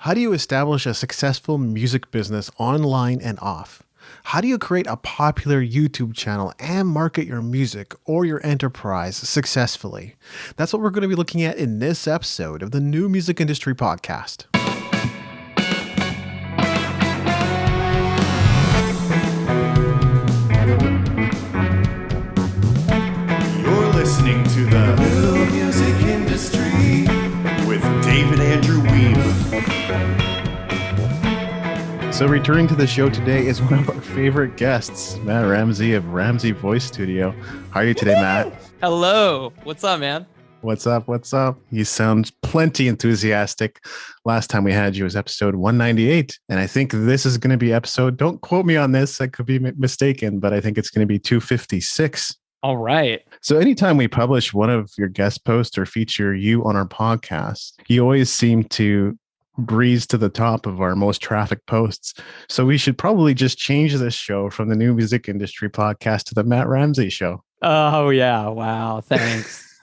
How do you establish a successful music business online and off? How do you create a popular YouTube channel and market your music or your enterprise successfully? That's what we're going to be looking at in this episode of the New Music Industry Podcast. You're listening to the New Music Industry with David Andrew Weeb. So returning to the show today is one of our favorite guests, Matt Ramsey of Ramsey Voice Studio. How are you today, Matt? Hello. What's up, man? What's up? What's up? You sound plenty enthusiastic. Last time we had you was episode 198. And I think this is going to be episode, don't quote me on this, I could be mistaken, but I think it's going to be 256. All right. So anytime we publish one of your guest posts or feature you on our podcast, you always seem to breeze to the top of our most traffic posts. So we should probably just change this show from the New Music Industry Podcast to the Matt Ramsey Show. Oh, yeah. Wow. Thanks.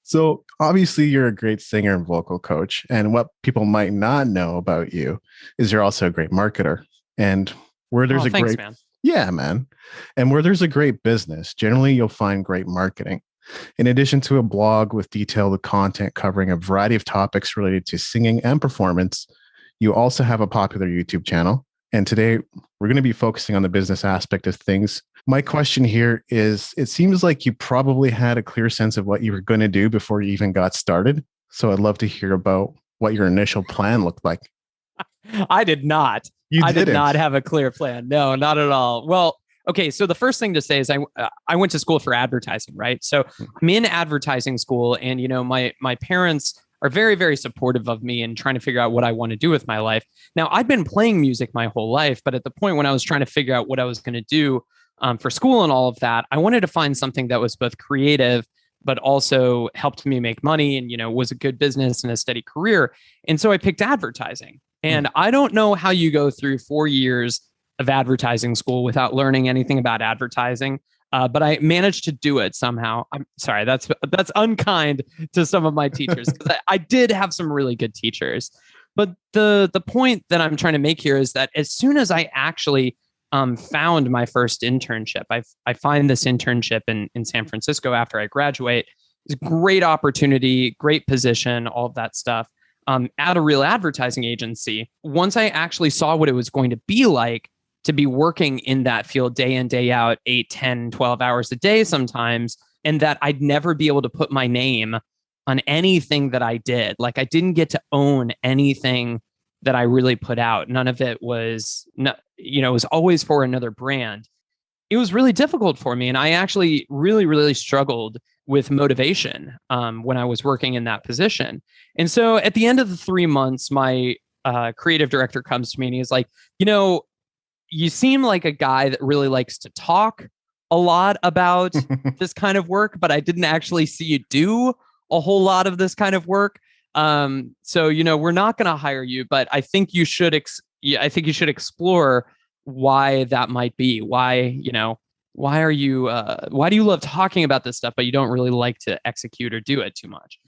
So obviously you're a great singer and vocal coach. And what people might not know about you is you're also a great marketer. And where there's thanks, man. Yeah, man. And where there's a great business, generally you'll find great marketing. In addition to a blog with detailed content covering a variety of topics related to singing and performance, you also have a popular YouTube channel. And today we're going to be focusing on the business aspect of things. My question here is, it seems like you probably had a clear sense of what you were going to do before you even got started. So I'd love to hear about what your initial plan looked like. I did not. I did not have a clear plan. No, not at all. Well, okay. So the first thing to say is I went to school for advertising, right? So I'm in advertising school, and my parents are very, very supportive of me and trying to figure out what I want to do with my life. Now, I'd been playing music my whole life, but at the point when I was trying to figure out what I was going to do for school and all of that, I wanted to find something that was both creative, but also helped me make money and, was a good business and a steady career. And so I picked advertising. And I don't know how you go through 4 years of advertising school without learning anything about advertising. But I managed to do it somehow. I'm sorry, that's unkind to some of my teachers, because I did have some really good teachers. But the point that I'm trying to make here is that as soon as I actually found my first internship, I find this internship in San Francisco after I graduate. It's a great opportunity, great position, all of that stuff. At a real advertising agency. Once I actually saw what it was going to be like to be working in that field day in, day out, 8, 10, 12 hours a day sometimes, and that I'd never be able to put my name on anything that I did. Like, I didn't get to own anything that I really put out. None of it was, it was always for another brand. It was really difficult for me. And I actually really, really struggled with motivation when I was working in that position. And so at the end of the 3 months, my creative director comes to me and he's like, you seem like a guy that really likes to talk a lot about this kind of work, but I didn't actually see you do a whole lot of this kind of work. So, we're not going to hire you, but I think you should explore why that might be. Why do you love talking about this stuff, but you don't really like to execute or do it too much?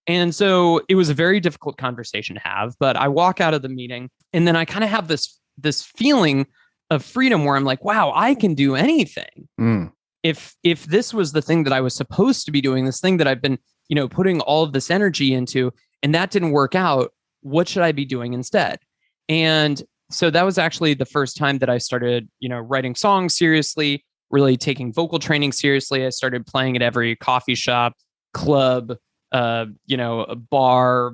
And so it was a very difficult conversation to have, but I walk out of the meeting and then I kind of have this feeling of freedom where I'm like, wow, I can do anything. If this was the thing that I was supposed to be doing, this thing that I've been, putting all of this energy into, and that didn't work out, what should I be doing instead? And so that was actually the first time that I started, writing songs seriously, really taking vocal training seriously. I started playing at every coffee shop, club, a bar,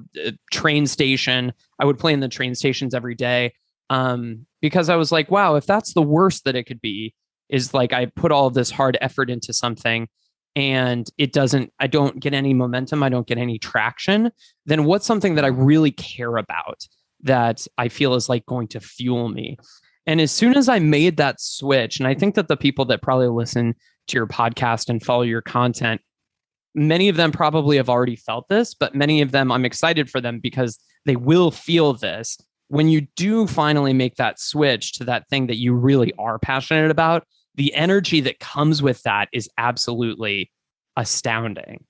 train station. I would play in the train stations every day because I was like, wow, if that's the worst that it could be, is like I put all of this hard effort into something and I don't get any momentum, I don't get any traction, then what's something that I really care about that I feel is like going to fuel me? And as soon as I made that switch, and I think that the people that probably listen to your podcast and follow your content, many of them probably have already felt this, but many of them, I'm excited for them because they will feel this. When you do finally make that switch to that thing that you really are passionate about, the energy that comes with that is absolutely astounding.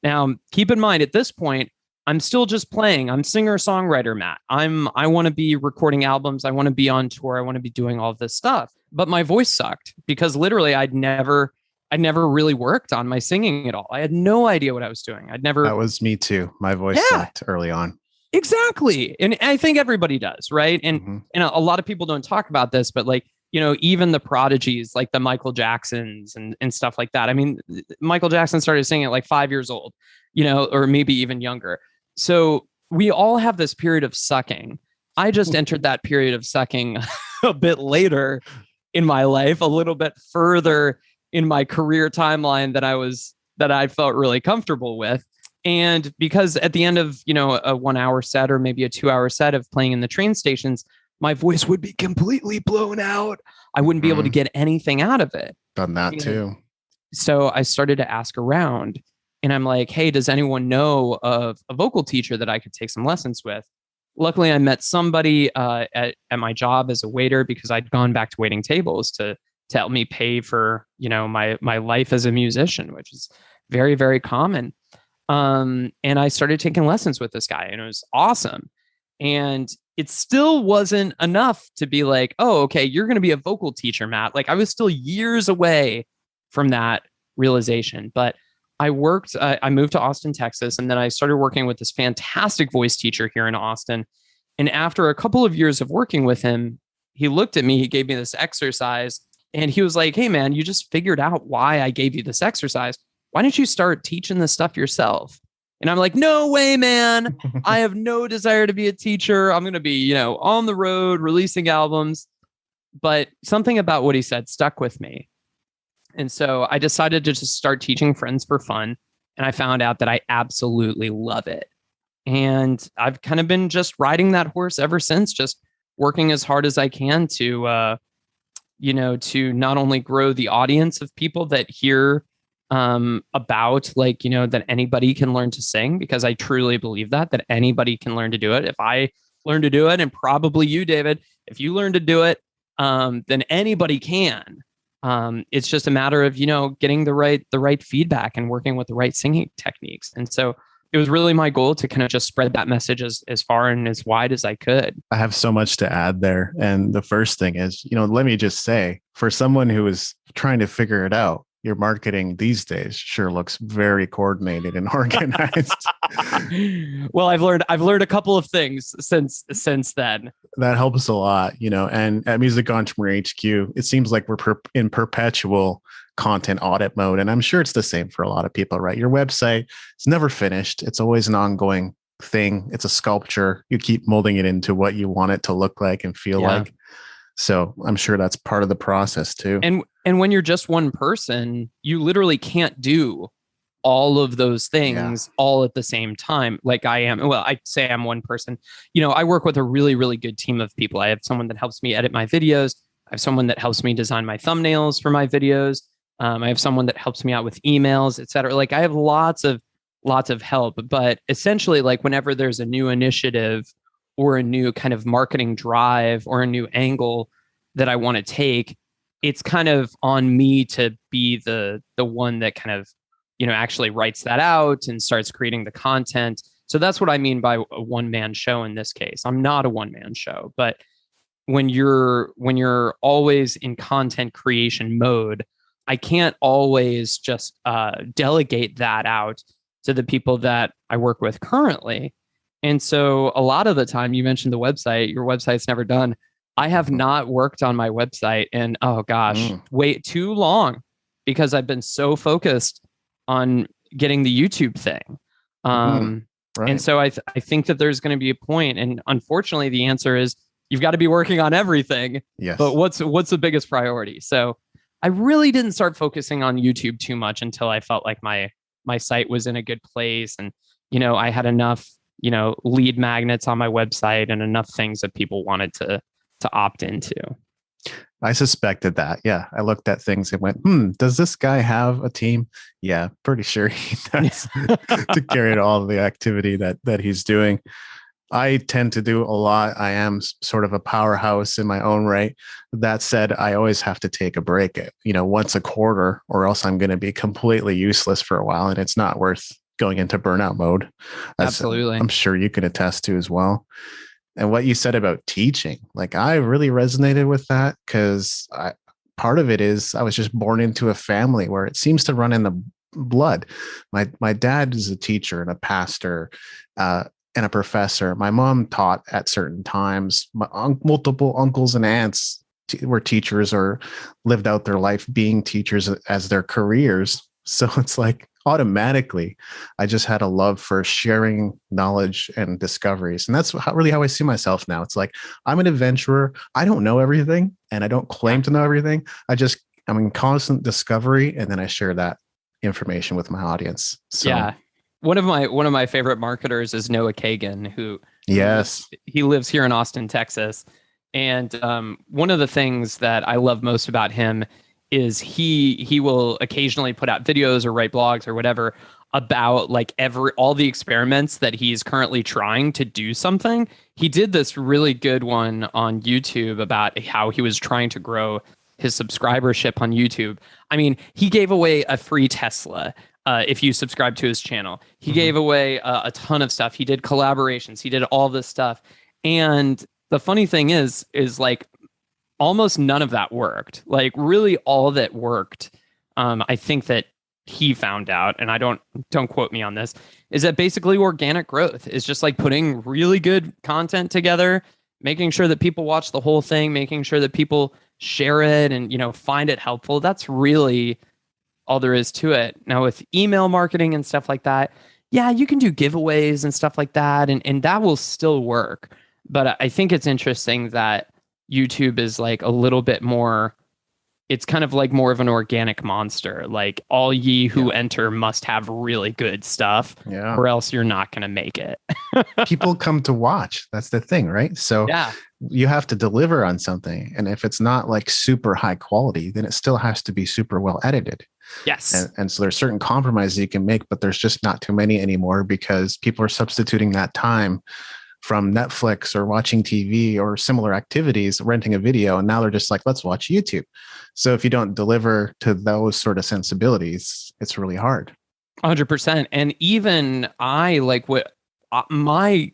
Now, keep in mind, at this point, I'm still just playing. I'm singer-songwriter, Matt. I want to be recording albums. I want to be on tour. I want to be doing all of this stuff. But my voice sucked because literally I never really worked on my singing at all. I had no idea what I was doing. That was me too. My voice sucked early on. Exactly. And I think everybody does, right? And a lot of people don't talk about this, but like, even the prodigies, like the Michael Jacksons and stuff like that. I mean, Michael Jackson started singing at like 5 years old, or maybe even younger. So we all have this period of sucking. I just entered that period of sucking a bit later in my life, a little bit further in my career timeline that I felt really comfortable with. And because at the end of, a 1 hour set or maybe a 2 hour set of playing in the train stations, my voice would be completely blown out. I wouldn't be able to get anything out of it. Done that too. So I started to ask around. And I'm like, hey, does anyone know of a vocal teacher that I could take some lessons with? Luckily, I met somebody at my job as a waiter because I'd gone back to waiting tables to help me pay for, my life as a musician, which is very, very common. And I started taking lessons with this guy and it was awesome. And it still wasn't enough to be like, oh, okay, you're going to be a vocal teacher, Matt. Like I was still years away from that realization, but I moved to Austin, Texas, and then I started working with this fantastic voice teacher here in Austin. And after a couple of years of working with him, he looked at me, he gave me this exercise, and he was like, hey, man, you just figured out why I gave you this exercise. Why don't you start teaching this stuff yourself? And I'm like, no way, man. I have no desire to be a teacher. I'm going to be, on the road, releasing albums. But something about what he said stuck with me. And so I decided to just start teaching friends for fun. And I found out that I absolutely love it. And I've kind of been just riding that horse ever since, just working as hard as I can to, to not only grow the audience of people that hear about that anybody can learn to sing, because I truly believe that anybody can learn to do it. If I learn to do it, and probably you, David, if you learn to do it, then anybody can. It's just a matter of, getting the right feedback and working with the right singing techniques. And so it was really my goal to kind of just spread that message as far and as wide as I could. I have so much to add there. And the first thing is, let me just say, for someone who is trying to figure it out, your marketing these days sure looks very coordinated and organized. Well, I've learned a couple of things since then. That helps a lot, and at Music Entrepreneur HQ, it seems like we're in perpetual content audit mode. And I'm sure it's the same for a lot of people, right? Your website is never finished. It's always an ongoing thing. It's a sculpture. You keep molding it into what you want it to look like and feel like. So I'm sure that's part of the process too. And when you're just one person, you literally can't do all of those things all at the same time. Like I am. Well, I say I'm one person. I work with a really, really good team of people. I have someone that helps me edit my videos. I have someone that helps me design my thumbnails for my videos. I have someone that helps me out with emails, et cetera. Like I have lots of help, but essentially like whenever there's a new initiative or a new kind of marketing drive or a new angle that I want to take, it's kind of on me to be the one that kind of, actually writes that out and starts creating the content. So that's what I mean by a one-man show in this case. I'm not a one-man show, but when you're always in content creation mode, I can't always just delegate that out to the people that I work with currently. And so a lot of the time, you mentioned the website, your website's never done. I have not worked on my website in, wait too long, because I've been so focused on getting the YouTube thing. Right. And so I think that there's going to be a point, and unfortunately the answer is you've got to be working on everything. Yes. But what's the biggest priority? So I really didn't start focusing on YouTube too much until I felt like my site was in a good place, and I had enough lead magnets on my website and enough things that people wanted to opt into. I suspected that. Yeah. I looked at things and went, does this guy have a team? Yeah, pretty sure he does to carry all of the activity that he's doing. I tend to do a lot. I am sort of a powerhouse in my own right. That said, I always have to take a break, once a quarter, or else I'm going to be completely useless for a while, and it's not worth going into burnout mode. Absolutely. I'm sure you can attest to as well. And what you said about teaching, like I really resonated with that because part of it is I was just born into a family where it seems to run in the blood. My dad is a teacher and a pastor and a professor. My mom taught at certain times. Multiple uncles and aunts were teachers or lived out their life being teachers as their careers. So it's like automatically, I just had a love for sharing knowledge and discoveries. And that's really how I see myself now. It's like, I'm an adventurer. I don't know everything and I don't claim to know everything. I'm in constant discovery. And then I share that information with my audience. So, yeah. One of my favorite marketers is Noah Kagan, who he lives here in Austin, Texas. And one of the things that I love most about him is he will occasionally put out videos or write blogs or whatever about like all the experiments that he's currently trying to do something. He did this really good one on YouTube about how he was trying to grow his subscribership on YouTube. I mean, he gave away a free Tesla if you subscribe to his channel. He gave away a ton of stuff. He did collaborations. He did all this stuff. And the funny thing is like almost none of that worked. Like really all that worked, I think that he found out, and I don't quote me on this, is that basically organic growth is just like putting really good content together, making sure that people watch the whole thing, making sure that people share it and, find it helpful. That's really all there is to it. Now with email marketing and stuff like that, yeah, you can do giveaways and stuff like that, and that will still work. But I think it's interesting that YouTube is like a little bit more, it's kind of like more of an organic monster. Like all ye who enter must have really good stuff, or else you're not going to make it. People come to watch. That's the thing, right? So you have to deliver on something. And if it's not like super high quality, then it still has to be super well edited. Yes. And so there's certain compromises you can make, but there's just not too many anymore because people are substituting that time from Netflix or watching TV or similar activities, renting a video. And now they're just like, let's watch YouTube. So if you don't deliver to those sort of sensibilities, it's really hard. 100%. And even I like my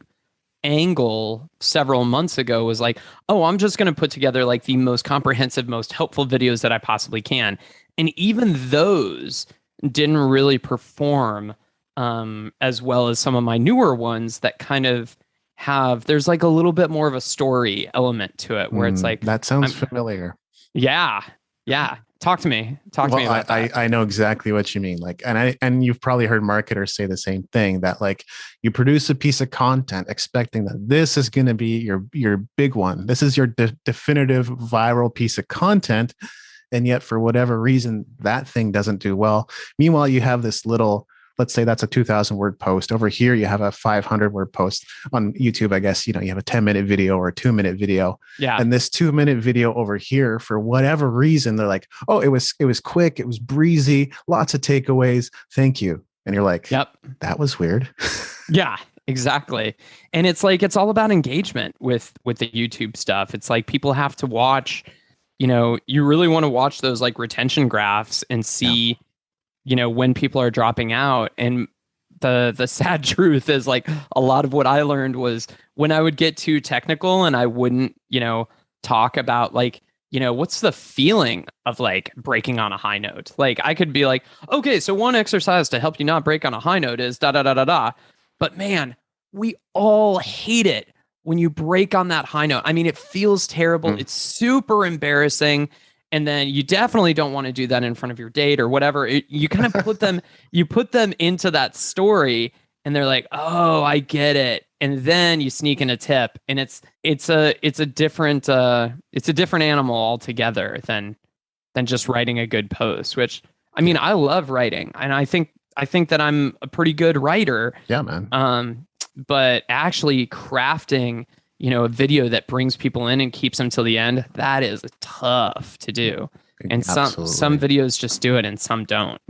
angle several months ago was like, oh, I'm just going to put together like the most comprehensive, most helpful videos that I possibly can. And even those didn't really perform as well as some of my newer ones that kind of there's like a little bit more of a story element to it where it's like, that sounds familiar. Yeah. Talk to me about that. I know exactly what you mean. Like, and you've probably heard marketers say the same thing, that like you produce a piece of content expecting that this is going to be your big one. This is your definitive viral piece of content. And yet for whatever reason, that thing doesn't do well. Meanwhile, you have this little, let's say that's a 2,000 word post. Over here, you have a 500 word post. On YouTube, I guess, you have a 10-minute video or a 2-minute video. Yeah. And this 2-minute video over here, for whatever reason, they're like, oh, it was quick. It was breezy. Lots of takeaways. Thank you. And you're like, yep, that was weird. Yeah, exactly. And it's like, it's all about engagement with the YouTube stuff. It's like people have to watch, you really want to watch those like retention graphs and see, when people are dropping out. And the sad truth is like a lot of what I learned was when I would get too technical and I wouldn't, talk about like, what's the feeling of like breaking on a high note? Like I could be like, okay, so one exercise to help you not break on a high note is da da da da da. But man, we all hate it when you break on that high note. I mean, it feels terrible. It's super embarrassing. And then you definitely don't want to do that in front of your date or whatever. You kind of put them into that story and they're like, oh, I get it. And then you sneak in a tip and it's a different animal altogether than just writing a good post, which I mean, I love writing and I think that I'm a pretty good writer. Yeah, man. But actually crafting, a video that brings people in and keeps them till the end, that is tough to do. And some videos just do it and some don't,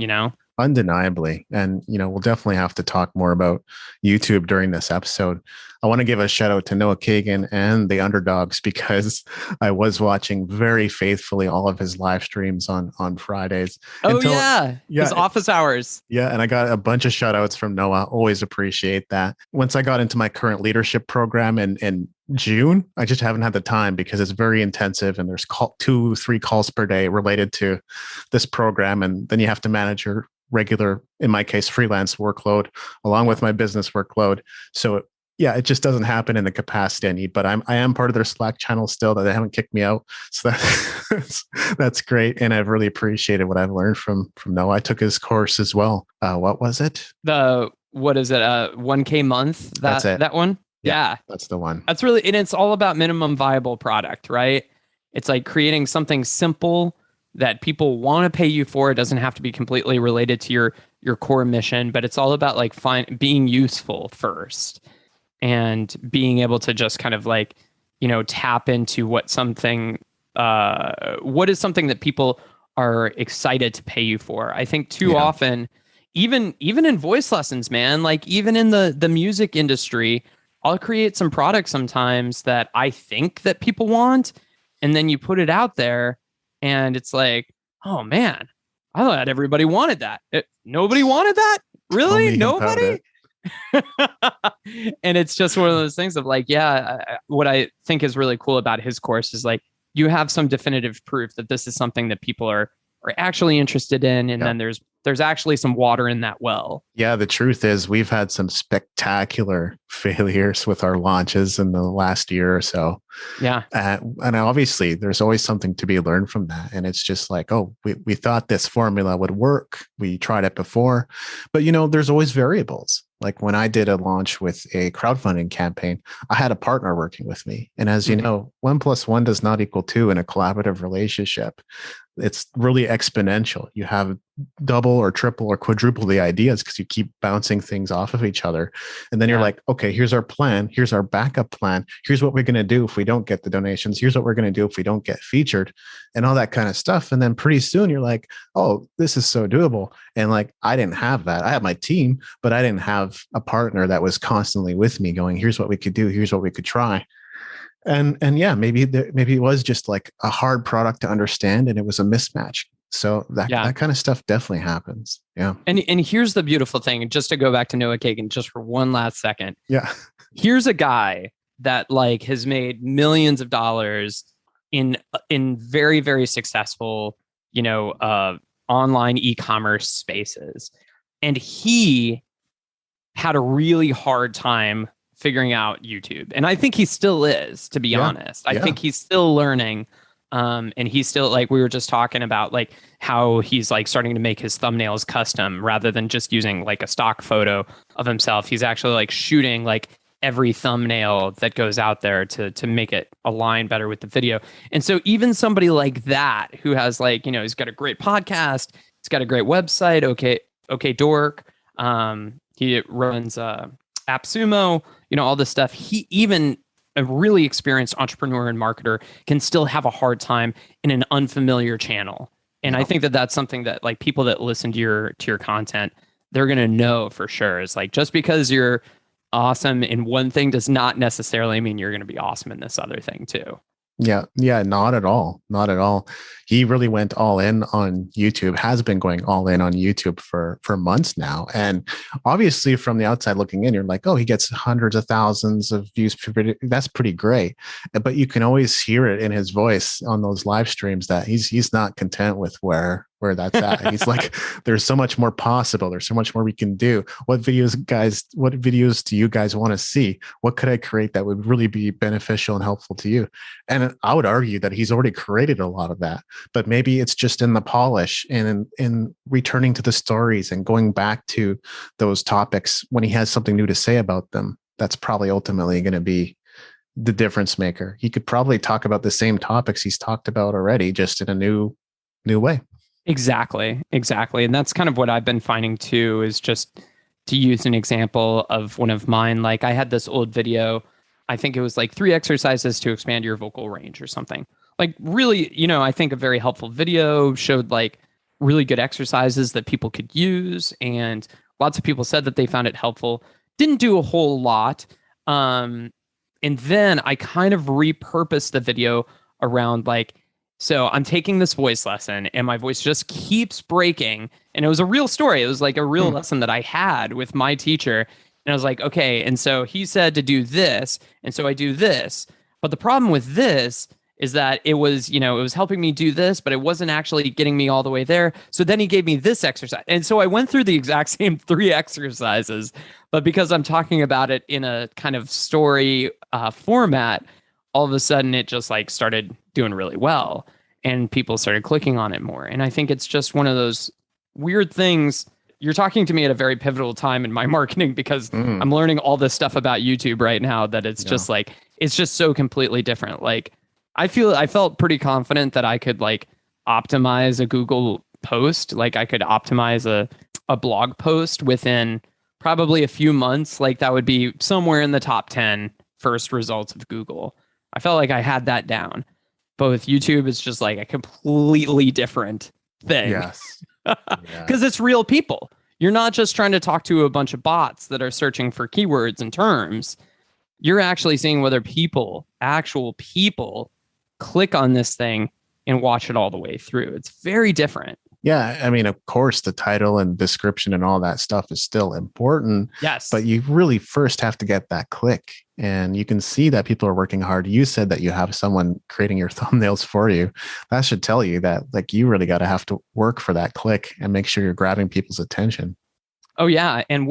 Undeniably. And, we'll definitely have to talk more about YouTube during this episode. I want to give a shout out to Noah Kagan and the Underdogs because I was watching very faithfully all of his live streams on Fridays. Oh yeah, his office hours. Yeah, and I got a bunch of shout outs from Noah. Always appreciate that. Once I got into my current leadership program in June, I just haven't had the time because it's very intensive and there's 2-3 calls per day related to this program. And then you have to manage your regular, in my case, freelance workload along with my business workload. So yeah, it just doesn't happen in the capacity I need, but I am part of their Slack channel still that they haven't kicked me out. So that's great. And I've really appreciated what I've learned from Noah. I took his course as well. What was it? What is it? 1K month? That's it. That one? Yeah. That's the one. That's really, and it's all about minimum viable product, right? It's like creating something simple that people want to pay you for. It doesn't have to be completely related to your core mission, but it's all about like being useful first and being able to just kind of like, tap into what is something that people are excited to pay you for. I think too often, even in voice lessons, man, like even in the music industry, I'll create some products sometimes that I think that people want, and then you put it out there and it's like, oh man, I thought everybody wanted that. Nobody wanted that? Really? Nobody? And it's just one of those things of like, what I think is really cool about his course is like, you have some definitive proof that this is something that people are actually interested in. And then there's actually some water in that well. Yeah, the truth is we've had some spectacular failures with our launches in the last year or so. Yeah. And obviously there's always something to be learned from that. And it's just like, oh, we thought this formula would work. We tried it before, but there's always variables. Like when I did a launch with a crowdfunding campaign, I had a partner working with me. And as you know, 1 + 1 does not equal 2 in a collaborative relationship. It's really exponential. You have double or triple or quadruple the ideas because you keep bouncing things off of each other. And then you're like, okay, here's our plan. Here's our backup plan. Here's what we're going to do if we don't get the donations. Here's what we're going to do if we don't get featured and all that kind of stuff. And then pretty soon you're like, oh, this is so doable. And like, I didn't have that. I had my team, but I didn't have a partner that was constantly with me going, here's what we could do. Here's what we could try. And yeah, maybe it was just like a hard product to understand and it was a mismatch. So that kind of stuff definitely happens. Yeah. And here's the beautiful thing, just to go back to Noah Kagan just for one last second. Yeah. Here's a guy that like has made millions of dollars in very, very successful, online e-commerce spaces. And he had a really hard time figuring out YouTube. And I think he still is, to be honest. I think he's still learning. And he's still like, we were just talking about like how he's like starting to make his thumbnails custom rather than just using like a stock photo of himself. He's actually like shooting like every thumbnail that goes out there to make it align better with the video. And so even somebody like that who has like, he's got a great podcast, he's got a great website. Okay, Dork. He runs AppSumo, all this stuff. He, even a really experienced entrepreneur and marketer, can still have a hard time in an unfamiliar channel. And I think that that's something that like people that listen to your content, they're going to know for sure. It's like, just because you're awesome in one thing does not necessarily mean you're going to be awesome in this other thing too. Yeah, not at all. Not at all. He really went all in on YouTube, has been going all in on YouTube for months now. And obviously from the outside looking in, you're like, oh, he gets hundreds of thousands of views per video. That's pretty great. But you can always hear it in his voice on those live streams that he's not content with where that's at. He's like, there's so much more possible. There's so much more we can do. What videos do you guys want to see? What could I create that would really be beneficial and helpful to you? And I would argue that he's already created a lot of that, but maybe it's just in the polish and in returning to the stories and going back to those topics when he has something new to say about them. That's probably ultimately going to be the difference maker. He could probably talk about the same topics he's talked about already, just in a new way. Exactly. And that's kind of what I've been finding too, is just to use an example of one of mine. Like I had this old video, I think it was like 3 exercises to expand your vocal range or something. Like really, I think a very helpful video, showed like really good exercises that people could use. And lots of people said that they found it helpful. Didn't do a whole lot. And then I kind of repurposed the video around like, so I'm taking this voice lesson and my voice just keeps breaking. And it was a real story. It was like a real lesson that I had with my teacher. And I was like, okay. And so he said to do this. And so I do this. But the problem with this is that it was, it was helping me do this, but it wasn't actually getting me all the way there. So then he gave me this exercise. And so I went through the exact same 3 exercises, but because I'm talking about it in a kind of story format, all of a sudden it just like started doing really well and people started clicking on it more. And I think it's just one of those weird things. You're talking to me at a very pivotal time in my marketing because I'm learning all this stuff about YouTube right now that it's just like, it's just so completely different. Like, I felt pretty confident that I could like optimize a Google post. Like I could optimize a blog post within probably a few months. Like that would be somewhere in the top 10 first results of Google. I felt like I had that down. But with YouTube, it's just like a completely different thing. Yes. Because it's real people. You're not just trying to talk to a bunch of bots that are searching for keywords and terms. You're actually seeing whether actual people, click on this thing and watch it all the way through. It's very different. Yeah. I mean, of course, the title and description and all that stuff is still important. Yes. But you really first have to get that click. And you can see that people are working hard. You said that you have someone creating your thumbnails for you. That should tell you that like you really got to have to work for that click and make sure you're grabbing people's attention. Oh, yeah. And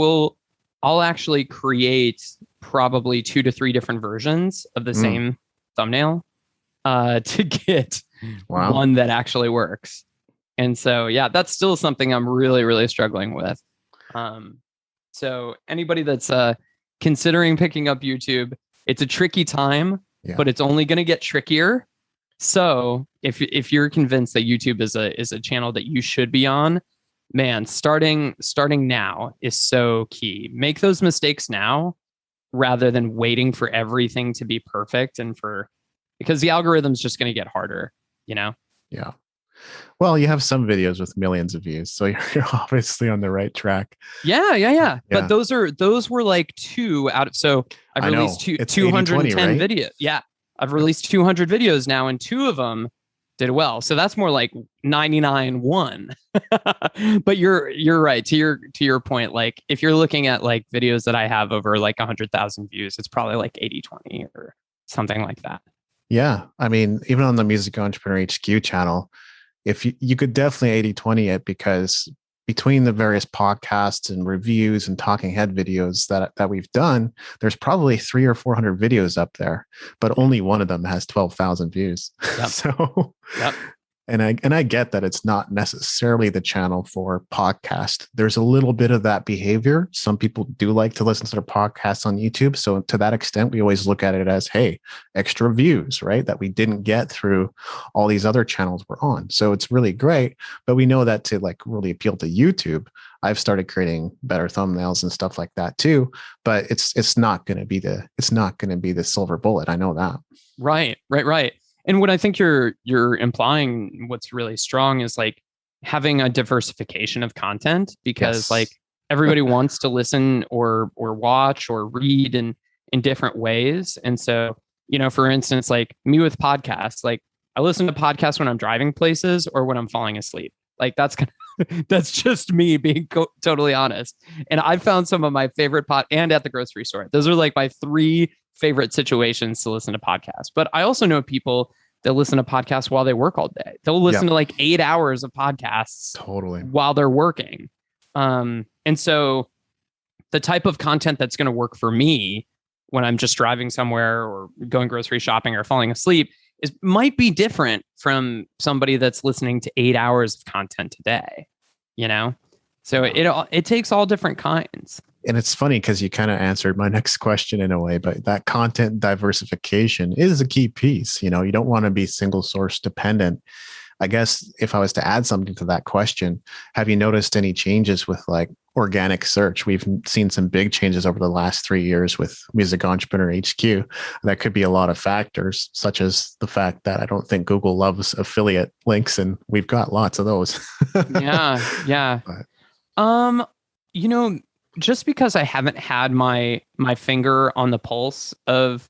I'll actually create probably 2 to 3 different versions of the same thumbnail to get one that actually works. And so, yeah, that's still something I'm really, really struggling with. So anybody that's considering picking up YouTube, it's a tricky time, but it's only going to get trickier. So if you're convinced that YouTube is a channel that you should be on, man, starting now is so key. Make those mistakes now rather than waiting for everything to be perfect because the algorithm's just going to get harder, Yeah. Well, you have some videos with millions of views, so you're obviously on the right track. Yeah. But those were like 2 out of, so I've released 210 videos. Yeah. I've released 200 videos now and 2 of them did well. So that's more like 99-1. But you're right to your point. Like if you're looking at like videos that I have over like 100,000 views, it's probably like 80-20 or something like that. Yeah. I mean, even on the Music Entrepreneur HQ channel, if you could definitely 80-20 it, because between the various podcasts and reviews and talking head videos that we've done, there's probably 300 or 400 videos up there, but only one of them has 12,000 views. Yep. So, and I get that it's not necessarily the channel for podcast. There's a little bit of that behavior. Some people do like to listen to their podcasts on YouTube. So to that extent, we always look at it as, hey, extra views, right? That we didn't get through all these other channels we're on. So it's really great. But we know that to like really appeal to YouTube, I've started creating better thumbnails and stuff like that too. But it's not going to be the silver bullet. I know that. Right. And what I think you're implying, what's really strong is like having a diversification of content, because like everybody wants to listen or watch or read in different ways. And so, for instance, like me with podcasts, like I listen to podcasts when I'm driving places or when I'm falling asleep. Like that's just me being totally honest. And I found some of my favorite and at the grocery store. Those are like my 3 favorite situations to listen to podcasts. But I also know people that listen to podcasts while they work all day. They'll listen to like 8 hours of podcasts while they're working. And so the type of content that's going to work for me when I'm just driving somewhere or going grocery shopping or falling asleep might be different from somebody that's listening to 8 hours of content a day, So it takes all different kinds. And it's funny because you kind of answered my next question in a way, but that content diversification is a key piece. You don't want to be single source dependent. I guess if I was to add something to that question, have you noticed any changes with like organic search? We've seen some big changes over the last 3 years with Music Entrepreneur HQ. That could be a lot of factors, such as the fact that I don't think Google loves affiliate links, and we've got lots of those. Yeah. But, just because I haven't had my finger on the pulse of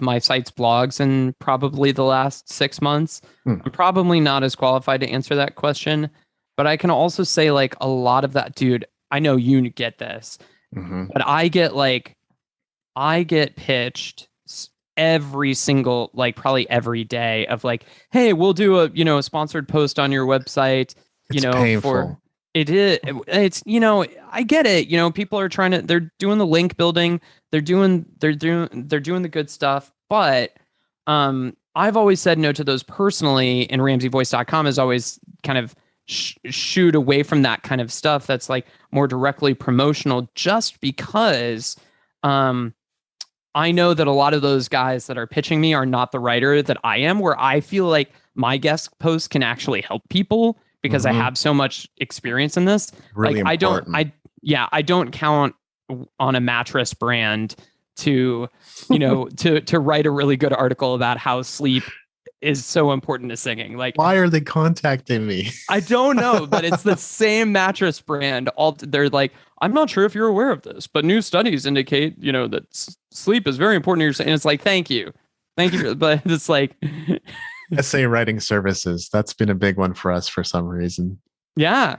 my site's blogs in probably the last 6 months, I'm probably not as qualified to answer that question. But I can also say, like, a lot of that, dude, I know you get this, but I get pitched every single, like, probably every day of like, hey, we'll do a sponsored post on your website, It's painful. It's, I get it. People are they're doing the link building, they're doing the good stuff. But I've always said no to those personally, and RamseyVoice.com has always kind of shoot away from that kind of stuff that's like more directly promotional, just because I know that a lot of those guys that are pitching me are not the writer that I am, where I feel like my guest posts can actually help people because I have so much experience in this. Really like important. I don't count on a mattress brand to to write a really good article about how sleep is so important to singing. Like, why are they contacting me? I don't know, but it's the same mattress brand. They're like, I'm not sure if you're aware of this, but new studies indicate, that sleep is very important to your. And it's like, thank you, but it's like essay writing services. That's been a big one for us for some reason. Yeah.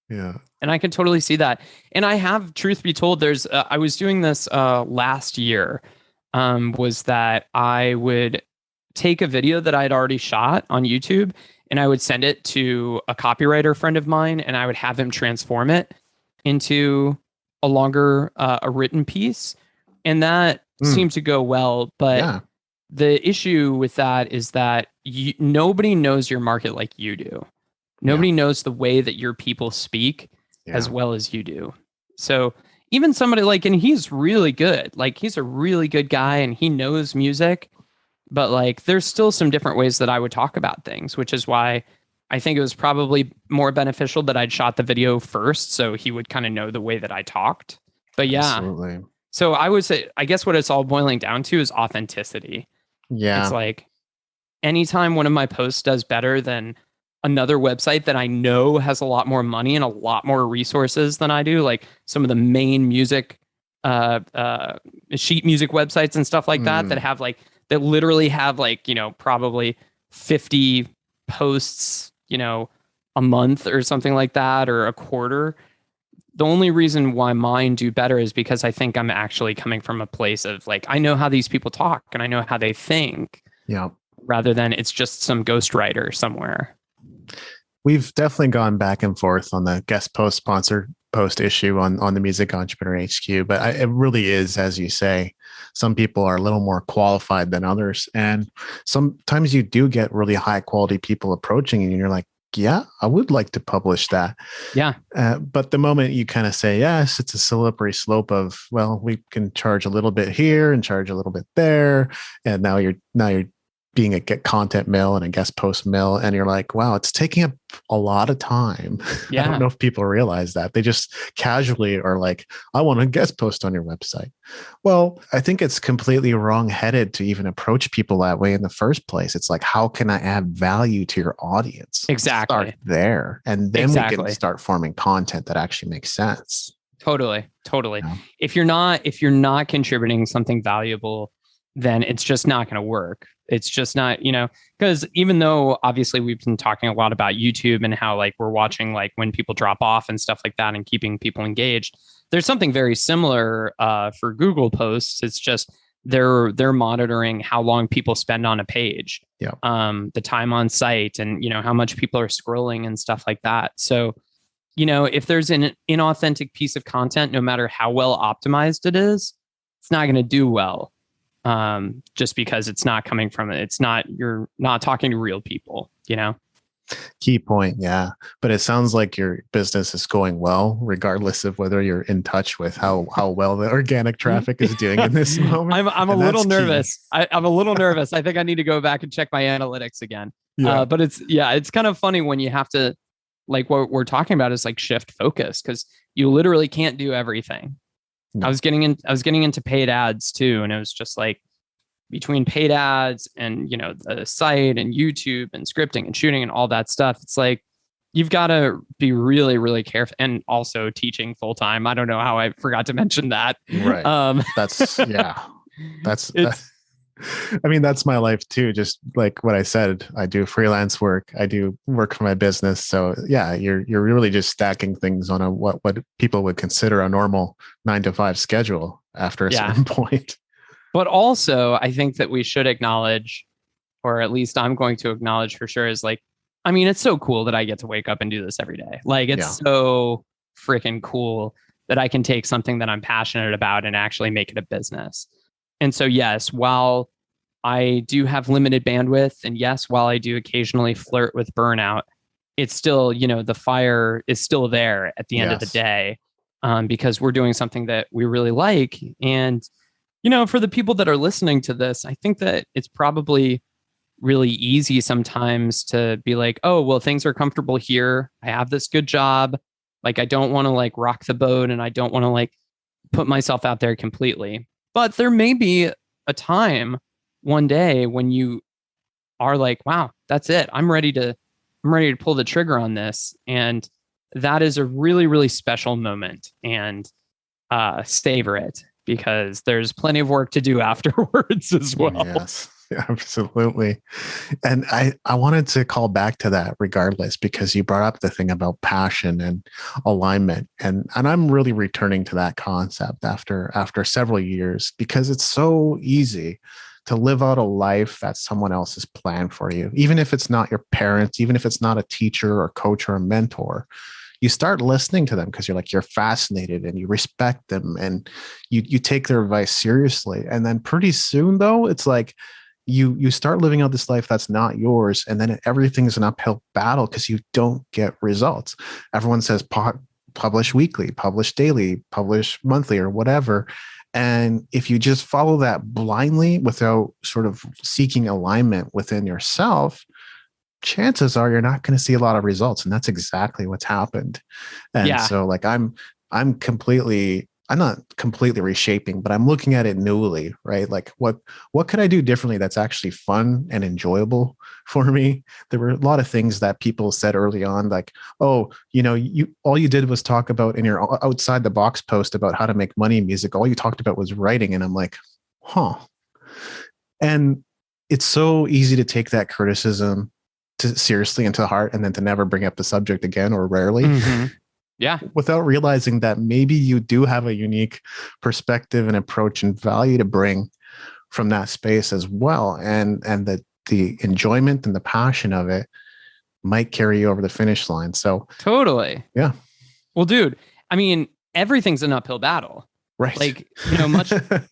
Yeah. And I can totally see that. And I have, truth be told, I was doing this last year. Was that I would take a video that I'd already shot on YouTube and I would send it to a copywriter friend of mine, and I would have him transform it into a longer, a written piece. And that seemed to go well. But the issue with that is that nobody knows your market like you do. Nobody knows the way that your people speak as well as you do. So even somebody like, and he's really good, like he's a really good guy and he knows music, but like there's still some different ways that I would talk about things, which is why I think it was probably more beneficial that I'd shot the video first, so he would kind of know the way that I talked. But yeah, absolutely. So I would say, I guess what it's all boiling down to is authenticity. Yeah. It's like anytime one of my posts does better than another website that I know has a lot more money and a lot more resources than I do, like some of the main music, sheet music websites and stuff like that, that literally have like, probably 50 posts, a month or something like that, or a quarter. The only reason why mine do better is because I think I'm actually coming from a place of like, I know how these people talk and I know how they think. Yeah. Rather than it's just some ghostwriter somewhere. We've definitely gone back and forth on the guest post sponsored post issue on the Music Entrepreneur HQ, but it really is, as you say, some people are a little more qualified than others. And sometimes you do get really high quality people approaching you and you're like, yeah, I would like to publish that. Yeah. But the moment you kind of say yes, it's a slippery slope of, well, we can charge a little bit here and charge a little bit there. And now you're being a get content mill and a guest post mill. And you're like, wow, it's taking up a lot of time. Yeah. I don't know if people realize that. They just casually are like, I want a guest post on your website. Well, I think it's completely wrong-headed to even approach people that way in the first place. It's like, how can I add value to your audience? Exactly. Start there. And then we can start forming content that actually makes sense. Totally. Yeah. If you're not contributing something valuable, then it's just not going to work. It's just not, because even though obviously we've been talking a lot about YouTube and how like we're watching like when people drop off and stuff like that and keeping people engaged, there's something very similar for Google posts. It's just they're monitoring how long people spend on a page, the time on site, and how much people are scrolling and stuff like that. So, if there's an inauthentic piece of content, no matter how well optimized it is, it's not going to do well. Just because it's not coming from it. You're not talking to real people, Key point. Yeah. But it sounds like your business is going well, regardless of whether you're in touch with how well the organic traffic is doing in this moment. I'm a little nervous. I'm a little nervous. I think I need to go back and check my analytics again. Yeah. But it's kind of funny when you have to, like, what we're talking about is like shift focus, because you literally can't do everything. No. I was getting into paid ads too. And it was just like between paid ads and, the site and YouTube and scripting and shooting and all that stuff. It's like, you've got to be really, really careful, and also teaching full time. I don't know how I forgot to mention that. Right. That's yeah. That's It's I mean, that's my life too. Just like what I said, I do freelance work. I do work for my business. So yeah, you're really just stacking things on a what people would consider a normal 9 to 5 schedule after a certain point. But also, I think that we should acknowledge, or at least I'm going to acknowledge for sure, is like, I mean, it's so cool that I get to wake up and do this every day. Like, it's so freaking cool that I can take something that I'm passionate about and actually make it a business. And so, yes, while I do have limited bandwidth, and yes, while I do occasionally flirt with burnout, it's still, the fire is still there at the end of the day, because we're doing something that we really like. And, for the people that are listening to this, I think that it's probably really easy sometimes to be like, oh, well, things are comfortable here. I have this good job. Like, I don't want to like rock the boat, and I don't want to like put myself out there completely. But there may be a time one day when you are like, wow, that's it. I'm ready to pull the trigger on this. And that is a really, really special moment, and savor it, because there's plenty of work to do afterwards as well. Yes. Yeah, absolutely. And I wanted to call back to that regardless, because you brought up the thing about passion and alignment. And I'm really returning to that concept after several years, because it's so easy to live out a life that someone else has planned for you. Even if it's not your parents, even if it's not a teacher or coach or a mentor, you start listening to them because you're fascinated and you respect them, and you take their advice seriously. And then pretty soon though, it's like, you start living out this life that's not yours, and then everything's an uphill battle because you don't get results. Everyone says publish weekly, publish daily, publish monthly, or whatever. And if you just follow that blindly without sort of seeking alignment within yourself, chances are you're not going to see a lot of results. And that's exactly what's happened. And so like I'm not completely reshaping, but I'm looking at it newly, right? Like what could I do differently that's actually fun and enjoyable for me? There were a lot of things that people said early on, like, oh, all you did was talk about in your outside the box post about how to make money in music. All you talked about was writing. And I'm like, huh. And it's so easy to take that criticism seriously and to heart, and then to never bring up the subject again, or rarely. Mm-hmm. Yeah. Without realizing that maybe you do have a unique perspective and approach and value to bring from that space as well. And that the enjoyment and the passion of it might carry you over the finish line. So totally. Yeah. Well, dude, I mean, everything's an uphill battle. Right. Like,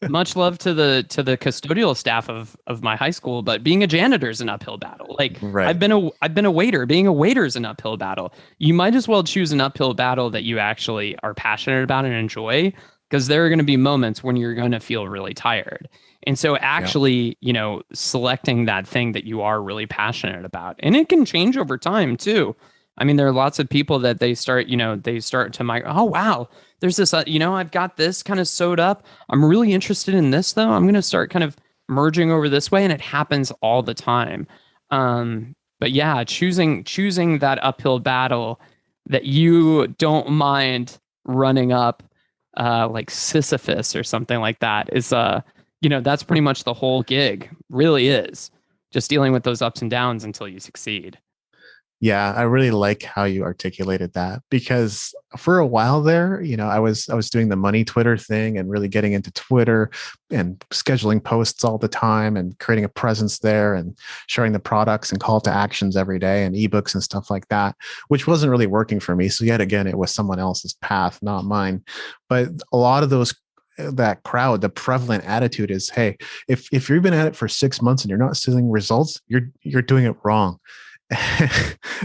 much love to the custodial staff of my high school, but being a janitor is an uphill battle. Like, right. I've been a waiter. Being a waiter is an uphill battle. You might as well choose an uphill battle that you actually are passionate about and enjoy, because there are going to be moments when you're going to feel really tired. And so actually, selecting that thing that you are really passionate about, and it can change over time too. I mean, there are lots of people that they start to migrate. Oh, wow. There's this, I've got this kind of sewed up. I'm really interested in this though. I'm going to start kind of merging over this way. And it happens all the time. But yeah, choosing that uphill battle that you don't mind running up, like Sisyphus or something like that is, that's pretty much the whole gig. Really is just dealing with those ups and downs until you succeed. Yeah, I really like how you articulated that, because for a while there, I was doing the money Twitter thing and really getting into Twitter and scheduling posts all the time and creating a presence there and sharing the products and call to actions every day and ebooks and stuff like that, which wasn't really working for me. So yet again, it was someone else's path, not mine. But a lot of that crowd, the prevalent attitude is, hey, if you've been at it for 6 months and you're not seeing results, you're doing it wrong.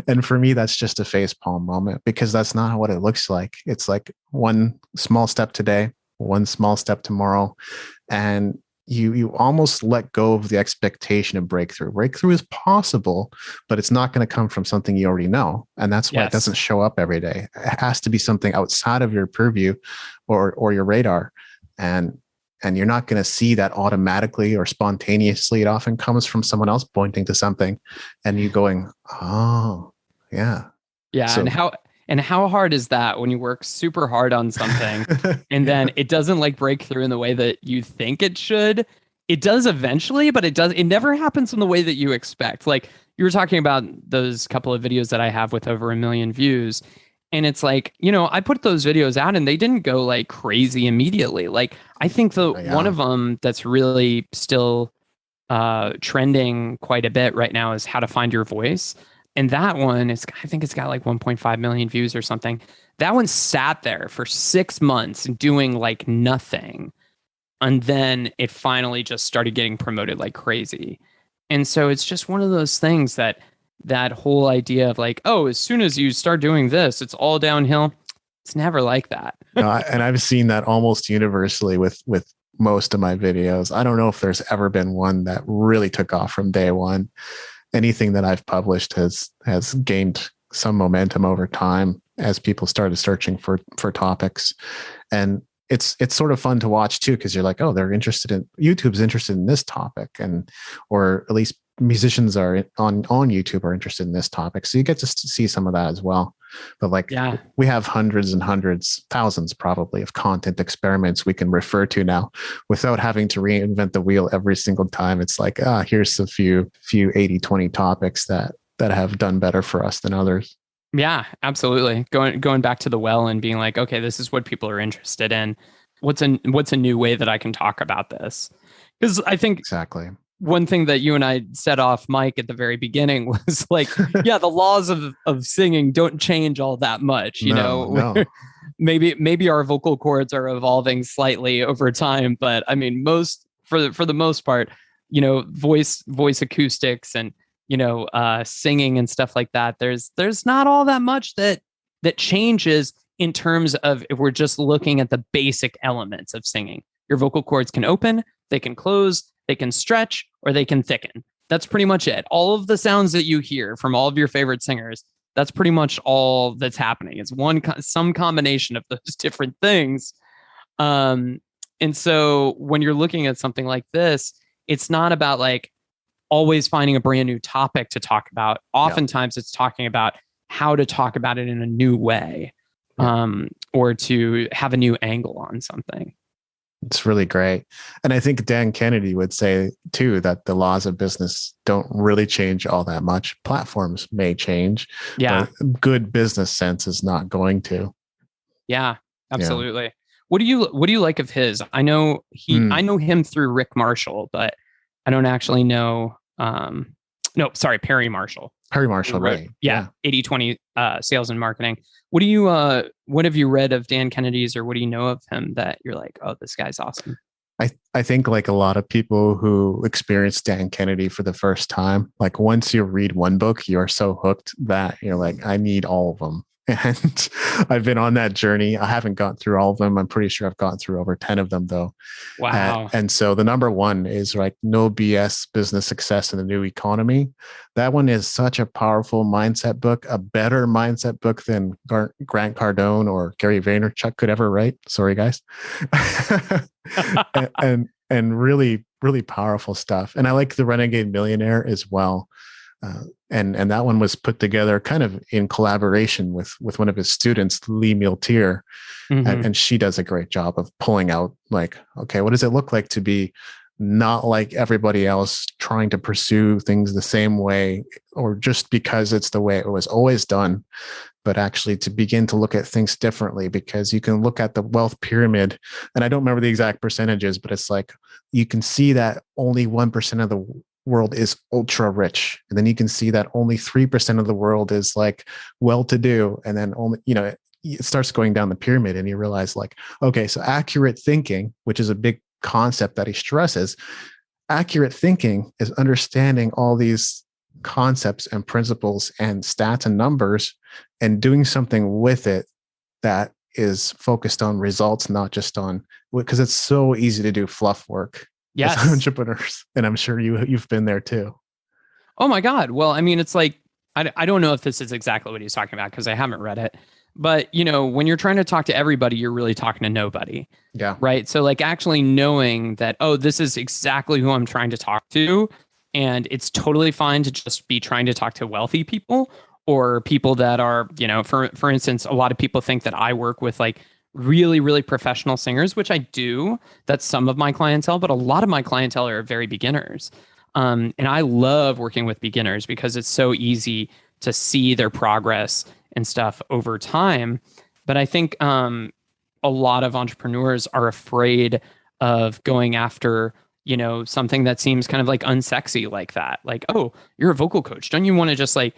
And for me, that's just a facepalm moment, because that's not what it looks like. It's like one small step today, one small step tomorrow. And you almost let go of the expectation of breakthrough. Breakthrough is possible, but it's not going to come from something you already know. And that's why it doesn't show up every day. It has to be something outside of your purview or your radar. And you're not going to see that automatically or spontaneously. It often comes from someone else pointing to something and you going, oh, yeah. Yeah. So And how hard is that when you work super hard on something and then it doesn't like break through in the way that you think it should? It does eventually, but it never happens in the way that you expect. Like you were talking about those couple of videos that I have with over 1 million views. And it's like, I put those videos out and they didn't go like crazy immediately. Like I think one of them that's really still trending quite a bit right now is How to Find Your Voice. And that one is, I think it's got like 1.5 million views or something. That one sat there for 6 months doing like nothing. And then it finally just started getting promoted like crazy. And so it's just one of those things that whole idea of like, oh, as soon as you start doing this, it's all downhill. It's never like that. No, and I've seen that almost universally with most of my videos. I don't know if there's ever been one that really took off from day one. Anything that I've published has gained some momentum over time as people started searching for topics. And it's sort of fun to watch too, because you're like, oh, YouTube's interested in this topic, or at least musicians are on YouTube are interested in this topic. So you get to see some of that as well. But like, we have hundreds and hundreds, thousands probably of content experiments we can refer to now without having to reinvent the wheel every single time. It's like, here's a few 80-20 topics that have done better for us than others. Yeah, absolutely. Going back to the well and being like, okay, this is what people are interested in. What's a new way that I can talk about this? Because I think exactly one thing that you and I set off, Mike, at the very beginning was like, yeah, the laws of singing don't change all that much. No. Maybe our vocal cords are evolving slightly over time, but I mean, for the most part, voice acoustics and singing and stuff like that. There's not all that much that changes in terms of if we're just looking at the basic elements of singing. Your vocal cords can open, they can close, they can stretch, or they can thicken. That's pretty much it. All of the sounds that you hear from all of your favorite singers, that's pretty much all that's happening. It's some combination of those different things. And so when you're looking at something like this, it's not about like always finding a brand new topic to talk about. Oftentimes it's talking about how to talk about it in a new way, or to have a new angle on something. It's really great. And I think Dan Kennedy would say too, that the laws of business don't really change all that much. Platforms may change, but good business sense is not going to. Yeah, absolutely. Yeah. What do you like of his? I know I know him through Rick Marshall, but I don't actually know. Perry Marshall. Perry Marshall, right? Yeah. 80/20 sales and marketing. What have you read of Dan Kennedy's, or what do you know of him that you're like, oh, this guy's awesome? I think like a lot of people who experience Dan Kennedy for the first time, like once you read one book, you're so hooked that you're like, I need all of them. And I've been on that journey. I haven't gotten through all of them. I'm pretty sure I've gotten through over 10 of them though. Wow. And so the number one is like No BS Business Success in the New Economy. That one is such a powerful mindset book, a better mindset book than Grant Cardone or Gary Vaynerchuk could ever write. Sorry, guys. and really, really powerful stuff. And I like The Renegade Millionaire as well. And that one was put together kind of in collaboration with one of his students, Lee Miltier. And she does a great job of pulling out like, okay, what does it look like to be not like everybody else, trying to pursue things the same way, or just because it's the way it was always done, but actually to begin to look at things differently, because you can look at the wealth pyramid, and I don't remember the exact percentages, but it's like, you can see that only 1% of the world is ultra rich. And then you can see that only 3% of the world is like well-to-do. And then only, it starts going down the pyramid, and you realize like, okay, so accurate thinking, which is a big concept that he stresses, accurate thinking is understanding all these concepts and principles and stats and numbers and doing something with it that is focused on results, not just on, because it's so easy to do fluff work. Yes. As entrepreneurs. And I'm sure you've been there too. Oh my God. Well, I mean, it's like, I don't know if this is exactly what he's talking about because I haven't read it, but when you're trying to talk to everybody, you're really talking to nobody. Yeah. Right. So like actually knowing that, oh, this is exactly who I'm trying to talk to. And it's totally fine to just be trying to talk to wealthy people, or people that are, for instance, a lot of people think that I work with like really, really professional singers, which I do. That's some of my clientele, but a lot of my clientele are very beginners. And I love working with beginners because it's so easy to see their progress and stuff over time. But I think a lot of entrepreneurs are afraid of going after, something that seems kind of like unsexy like that. Like, oh, you're a vocal coach. Don't you want to just like,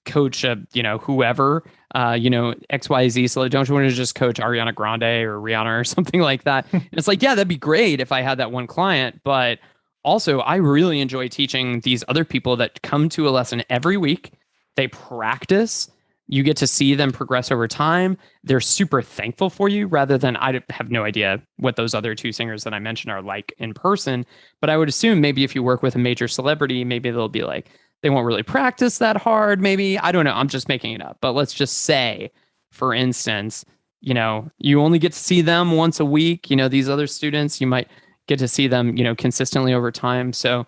coach, whoever, XYZ. So don't you want to just coach Ariana Grande or Rihanna or something like that? And it's like, yeah, that'd be great if I had that one client. But also, I really enjoy teaching these other people that come to a lesson every week. They practice. You get to see them progress over time. They're super thankful for you rather than I have no idea what those other two singers that I mentioned are like in person. But I would assume maybe if you work with a major celebrity, maybe they'll be like, they won't really practice that hard. Maybe, I don't know. I'm just making it up. But let's just say, for instance, you only get to see them once a week. These other students, you might get to see them, consistently over time. So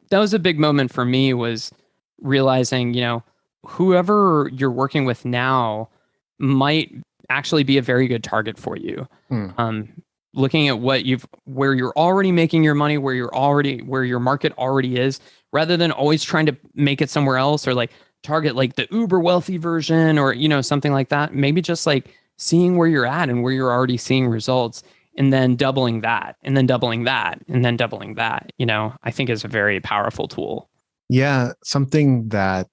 that was a big moment for me, was realizing, whoever you're working with now might actually be a very good target for you. Looking at where you're already making your money, where your market already is, rather than always trying to make it somewhere else or like target like the uber wealthy version or, something like that. Maybe just like seeing where you're at and where you're already seeing results and then doubling that and then doubling that and then doubling that, I think is a very powerful tool. Yeah. Something that,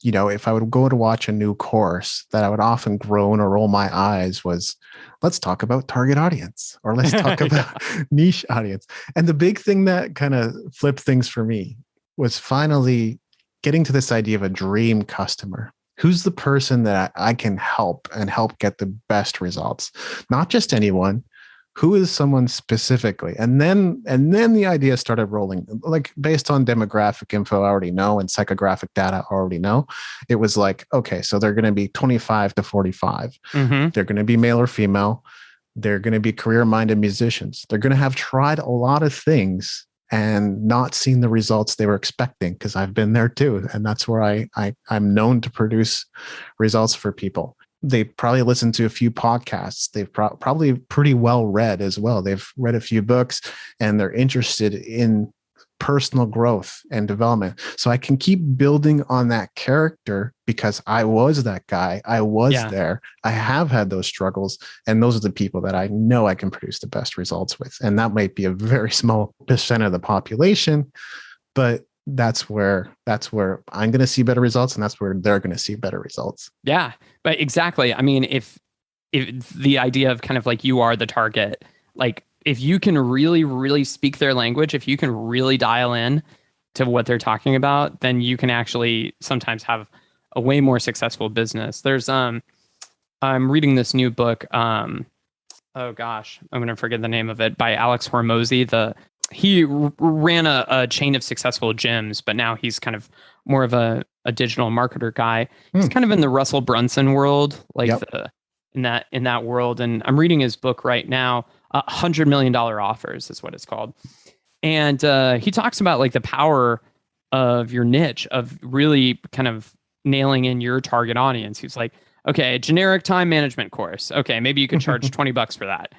if I would go to watch a new course, that I would often groan or roll my eyes was, let's talk about target audience, or let's talk about niche audience. And the big thing that kind of flipped things for me was finally getting to this idea of a dream customer. Who's the person that I can help and help get the best results? Not just anyone. Who is someone specifically? And then the idea started rolling, like based on demographic info I already know and psychographic data I already know. It was like, okay, so they're going to be 25 to 45. Mm-hmm. They're going to be male or female. They're going to be career-minded musicians. They're going to have tried a lot of things and not seen the results they were expecting, because I've been there too. And that's where I'm known to produce results for people. They probably listened to a few podcasts. They've probably pretty well read as well. They've read a few books and they're interested in personal growth and development. So I can keep building on that character because I was that guy. I was there. I have had those struggles. And those are the people that I know I can produce the best results with. And that might be a very small percent of the population, but that's where I'm going to see better results, and that's where they're going to see better results. Yeah, but exactly. I mean, if the idea of kind of like you are the target, like if you can really, really speak their language, if you can really dial in to what they're talking about, then you can actually sometimes have a way more successful business. There's I'm reading this new book. Oh gosh, I'm going to forget the name of it, by Alex Hormozy. He ran a chain of successful gyms, but now he's kind of more of a digital marketer guy. He's kind of in the Russell Brunson world, like in that world. And I'm reading his book right now, $100 Million Offers is what it's called. And he talks about like the power of your niche, of really kind of nailing in your target audience. He's like, okay, a generic time management course. Okay, maybe you could charge $20 for that.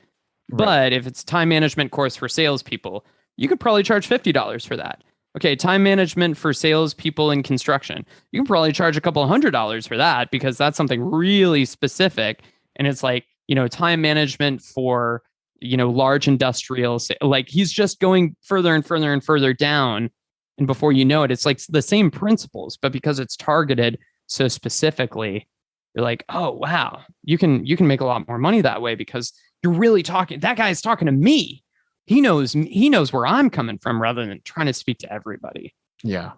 Right. But if it's time management course for salespeople, you could probably charge $50 for that. Okay, time management for salespeople in construction. You can probably charge a couple $100 for that, because that's something really specific. And it's like, time management for, large industrials. Like he's just going further and further and further down. And before you know it, it's like the same principles, but because it's targeted so specifically, you're like, oh, wow, you can make a lot more money that way, because you're really talking, that guy's talking to me. He knows where I'm coming from, rather than trying to speak to everybody. Yeah.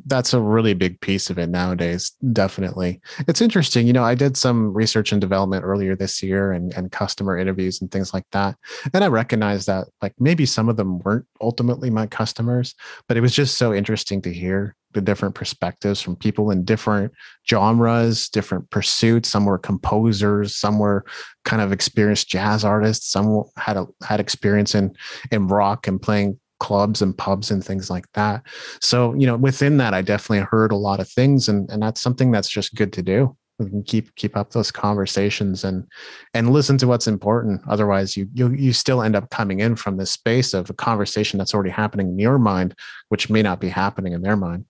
That's a really big piece of it nowadays. Definitely. It's interesting. I did some research and development earlier this year and customer interviews and things like that. And I recognized that like maybe some of them weren't ultimately my customers, but it was just so interesting to hear the different perspectives from people in different genres, different pursuits. Some were composers, some were kind of experienced jazz artists, some had experience in rock and playing clubs and pubs and things like that. So, within that, I definitely heard a lot of things, and that's something that's just good to do. We can keep up those conversations and listen to what's important. Otherwise, you still end up coming in from this space of a conversation that's already happening in your mind, which may not be happening in their mind.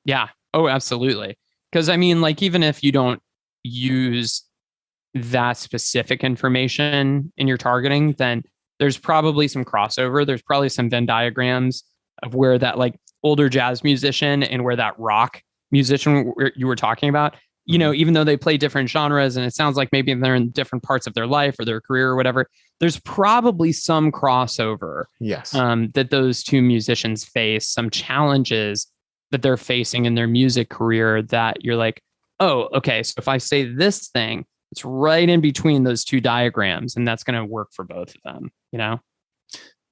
Yeah. Oh, absolutely. Because I mean, like, even if you don't use that specific information in your targeting, then there's probably some crossover. There's probably some Venn diagrams of where that like older jazz musician and where that rock musician you were talking about, even though they play different genres and it sounds like maybe they're in different parts of their life or their career or whatever, there's probably some crossover. Yes. That those two musicians face, some challenges that they're facing in their music career that you're like, oh, okay, so if I say this thing, it's right in between those two diagrams, and that's going to work for both of them,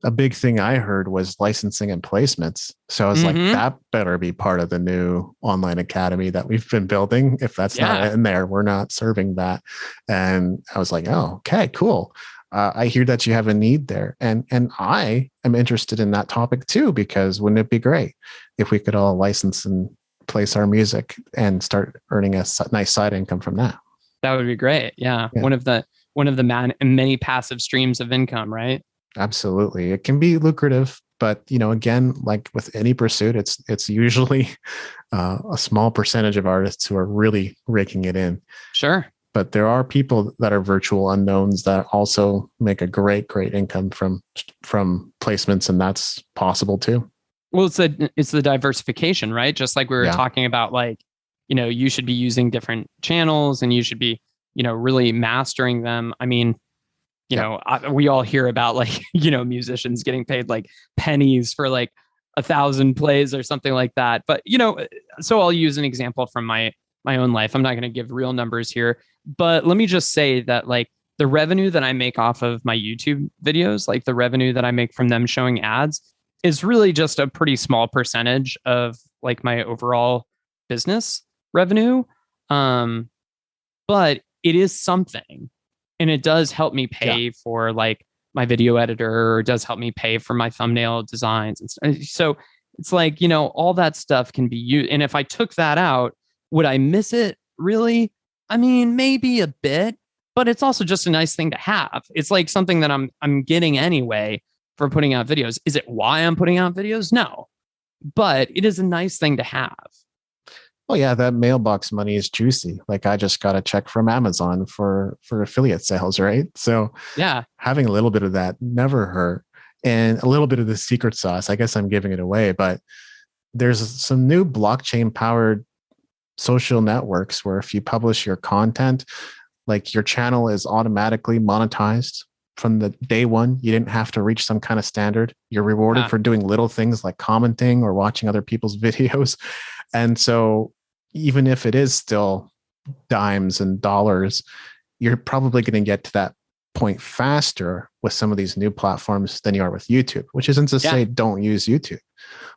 A big thing I heard was licensing and placements. So I was like, that better be part of the new online academy that we've been building. If that's not in there, we're not serving that. And I was like, oh, okay, cool. I hear that you have a need there. And I am interested in that topic too, because wouldn't it be great if we could all license and place our music and start earning a nice side income from that? That would be great. Yeah. One of the many passive streams of income, right? Absolutely. It can be lucrative, but again, like with any pursuit, it's usually a small percentage of artists who are really raking it in. Sure. But there are people that are virtual unknowns that also make a great income from placements, and that's possible too. Well, it's the diversification, right? Just like we were talking about, like, you should be using different channels and you should be, really mastering them. I mean, we all hear about like, musicians getting paid like pennies for like 1,000 plays or something like that. But, so I'll use an example from my own life. I'm not going to give real numbers here, but let me just say that like the revenue that I make off of my YouTube videos, like the revenue that I make from them showing ads, is really just a pretty small percentage of like my overall business revenue. But it is something, and it does help me pay for like my video editor, or it does help me pay for my thumbnail designs. And so it's like, all that stuff can be used. And if I took that out, would I miss it? Really? I mean, maybe a bit, but it's also just a nice thing to have. It's like something that I'm getting anyway for putting out videos. Is it why I'm putting out videos? No, but it is a nice thing to have. Well, yeah, that mailbox money is juicy. Like I just got a check from Amazon for affiliate sales, right? So yeah, having a little bit of that never hurt. And a little bit of the secret sauce, I guess I'm giving it away, but there's some new blockchain powered social networks where if you publish your content, like your channel is automatically monetized from the day one. You didn't have to reach some kind of standard. You're rewarded for doing little things like commenting or watching other people's videos. And so even if it is still dimes and dollars, you're probably going to get to that point faster with some of these new platforms than you are with YouTube, which isn't to say don't use YouTube,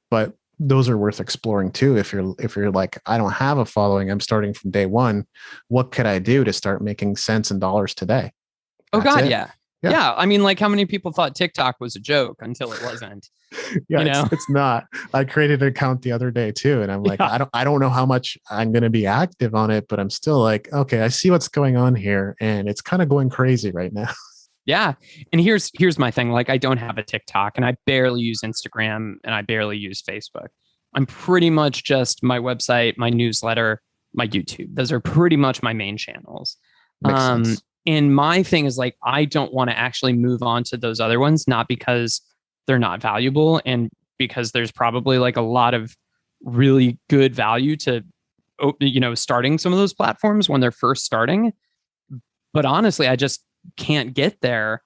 but those are worth exploring too. If you're like, I don't have a following, I'm starting from day one. What could I do to start making cents and dollars today? Oh God. Yeah. I mean, like how many people thought TikTok was a joke until it wasn't? It's not. I created an account the other day too. And I'm like, I don't know how much I'm going to be active on it, but I'm still like, okay, I see what's going on here. And it's kind of going crazy right now. Yeah. And here's my thing. Like I don't have a TikTok and I barely use Instagram and I barely use Facebook. I'm pretty much just my website, my newsletter, my YouTube. Those are pretty much my main channels. Makes sense. And my thing is like, I don't want to actually move on to those other ones, not because they're not valuable and because there's probably like a lot of really good value to, starting some of those platforms when they're first starting. But honestly, I just can't get there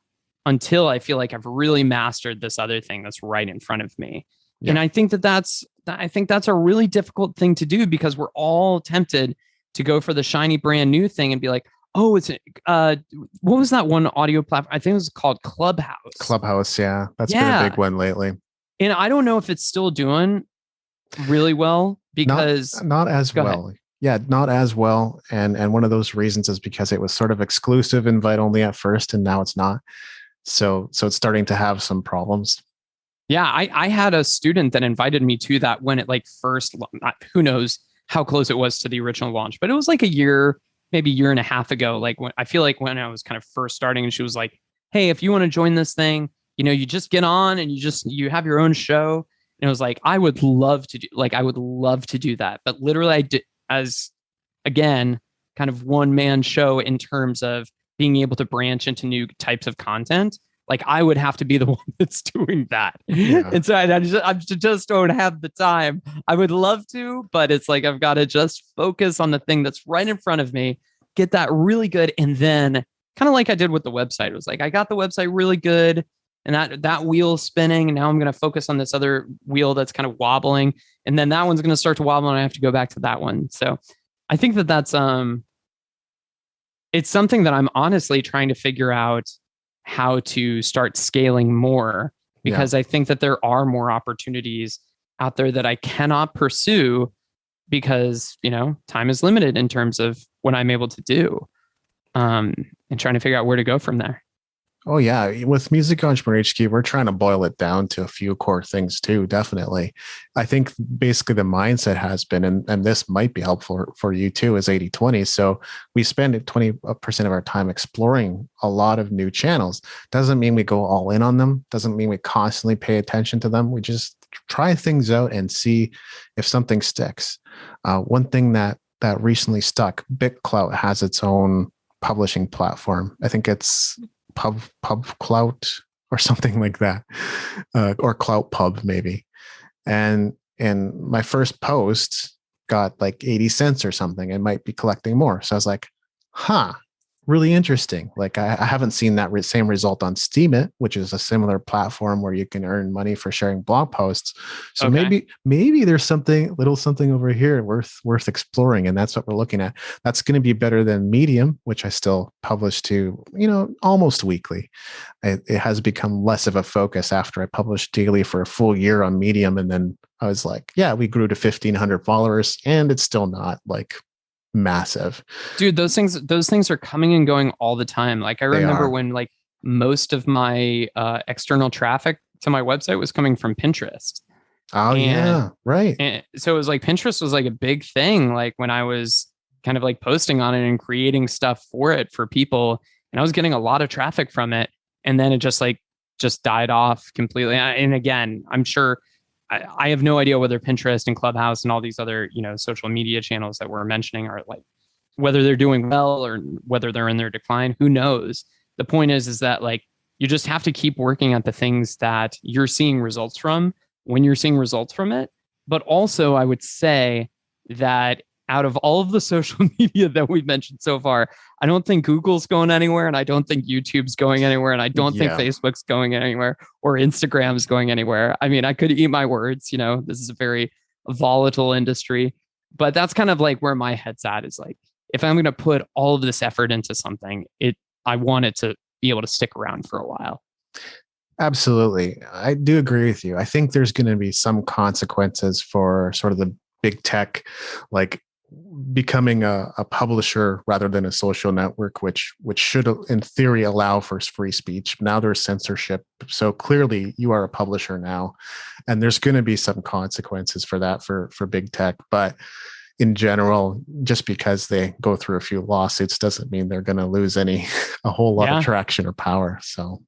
until I feel like I've really mastered this other thing that's right in front of me. Yeah. And I think that's a really difficult thing to do because we're all tempted to go for the shiny brand new thing and be like, oh, it's what was that one audio platform? I think it was called Clubhouse. Clubhouse, yeah. That's been a big one lately. And I don't know if it's still doing really well because not as well. Ahead. Yeah, not as well. And one of those reasons is because it was sort of exclusive invite only at first, and now it's not. So it's starting to have some problems. Yeah, I had a student that invited me to that when it like first, who knows how close it was to the original launch, but it was like a year, maybe year and a half ago. Like when I feel like when I was kind of first starting, and she was like, "Hey, if you want to join this thing, you just get on and you have your own show." And it was like, I would love to do, like, I would love to do that. But literally I did, as again, kind of one man show in terms of being able to branch into new types of content. Like I would have to be the one that's doing that. Yeah. And so I just don't have the time. I would love to, but it's like I've got to just focus on the thing that's right in front of me, get that really good. And then kind of like I did with the website, it was like I got the website really good and that wheel's spinning. And now I'm going to focus on this other wheel that's kind of wobbling. And then that one's going to start to wobble and I have to go back to that one. So I think that's it's something that I'm honestly trying to figure out how to start scaling more, because I think that there are more opportunities out there that I cannot pursue because, time is limited in terms of what I'm able to do, and trying to figure out where to go from there. Oh yeah, with Music Entrepreneur HQ, we're trying to boil it down to a few core things too. Definitely, I think basically the mindset has been, and this might be helpful for you too, is 80-20. So we spend 20% of our time exploring a lot of new channels. Doesn't mean we go all in on them. Doesn't mean we constantly pay attention to them. We just try things out and see if something sticks. One thing that recently stuck, BitClout has its own publishing platform. I think it's pub clout or something like that, or clout pub maybe. And my first post got like 80 cents or something, and might be collecting more. So I was like, really interesting. Like I haven't seen that same result on Steemit, which is a similar platform where you can earn money for sharing blog posts. So Okay. maybe there's something over here worth exploring. And that's what we're looking at. That's going to be better than Medium, which I still publish to, almost weekly. It has become less of a focus after I published daily for a full year on Medium. And then I was like, yeah, we grew to 1,500 followers and it's still not like massive. Dude, those things are coming and going all the time. Like I remember when like most of my external traffic to my website was coming from Pinterest. Oh yeah, right. And so it was like Pinterest was like a big thing, like when I was kind of like posting on it and creating stuff for it for people, and I was getting a lot of traffic from it, and then it just died off completely. And again, I'm sure I have no idea whether Pinterest and Clubhouse and all these other, social media channels that we're mentioning are like, whether they're doing well or whether they're in their decline. Who knows? The point is that like, you just have to keep working at the things that you're seeing results from when you're seeing results from it. But also I would say that out of all of the social media that we've mentioned so far, I don't think Google's going anywhere, and I don't think YouTube's going anywhere, and I don't think Facebook's going anywhere, or Instagram's going anywhere. I mean, I could eat my words, this is a very volatile industry, but that's kind of like where my head's at, is like, if I'm going to put all of this effort into something, I want it to be able to stick around for a while. Absolutely. I do agree with you. I think there's going to be some consequences for sort of the big tech, like becoming a publisher rather than a social network, which should in theory allow for free speech. Now there's censorship. So clearly you are a publisher now, and there's going to be some consequences for that for big tech. But in general, just because they go through a few lawsuits doesn't mean they're going to lose a whole lot of traction or power. So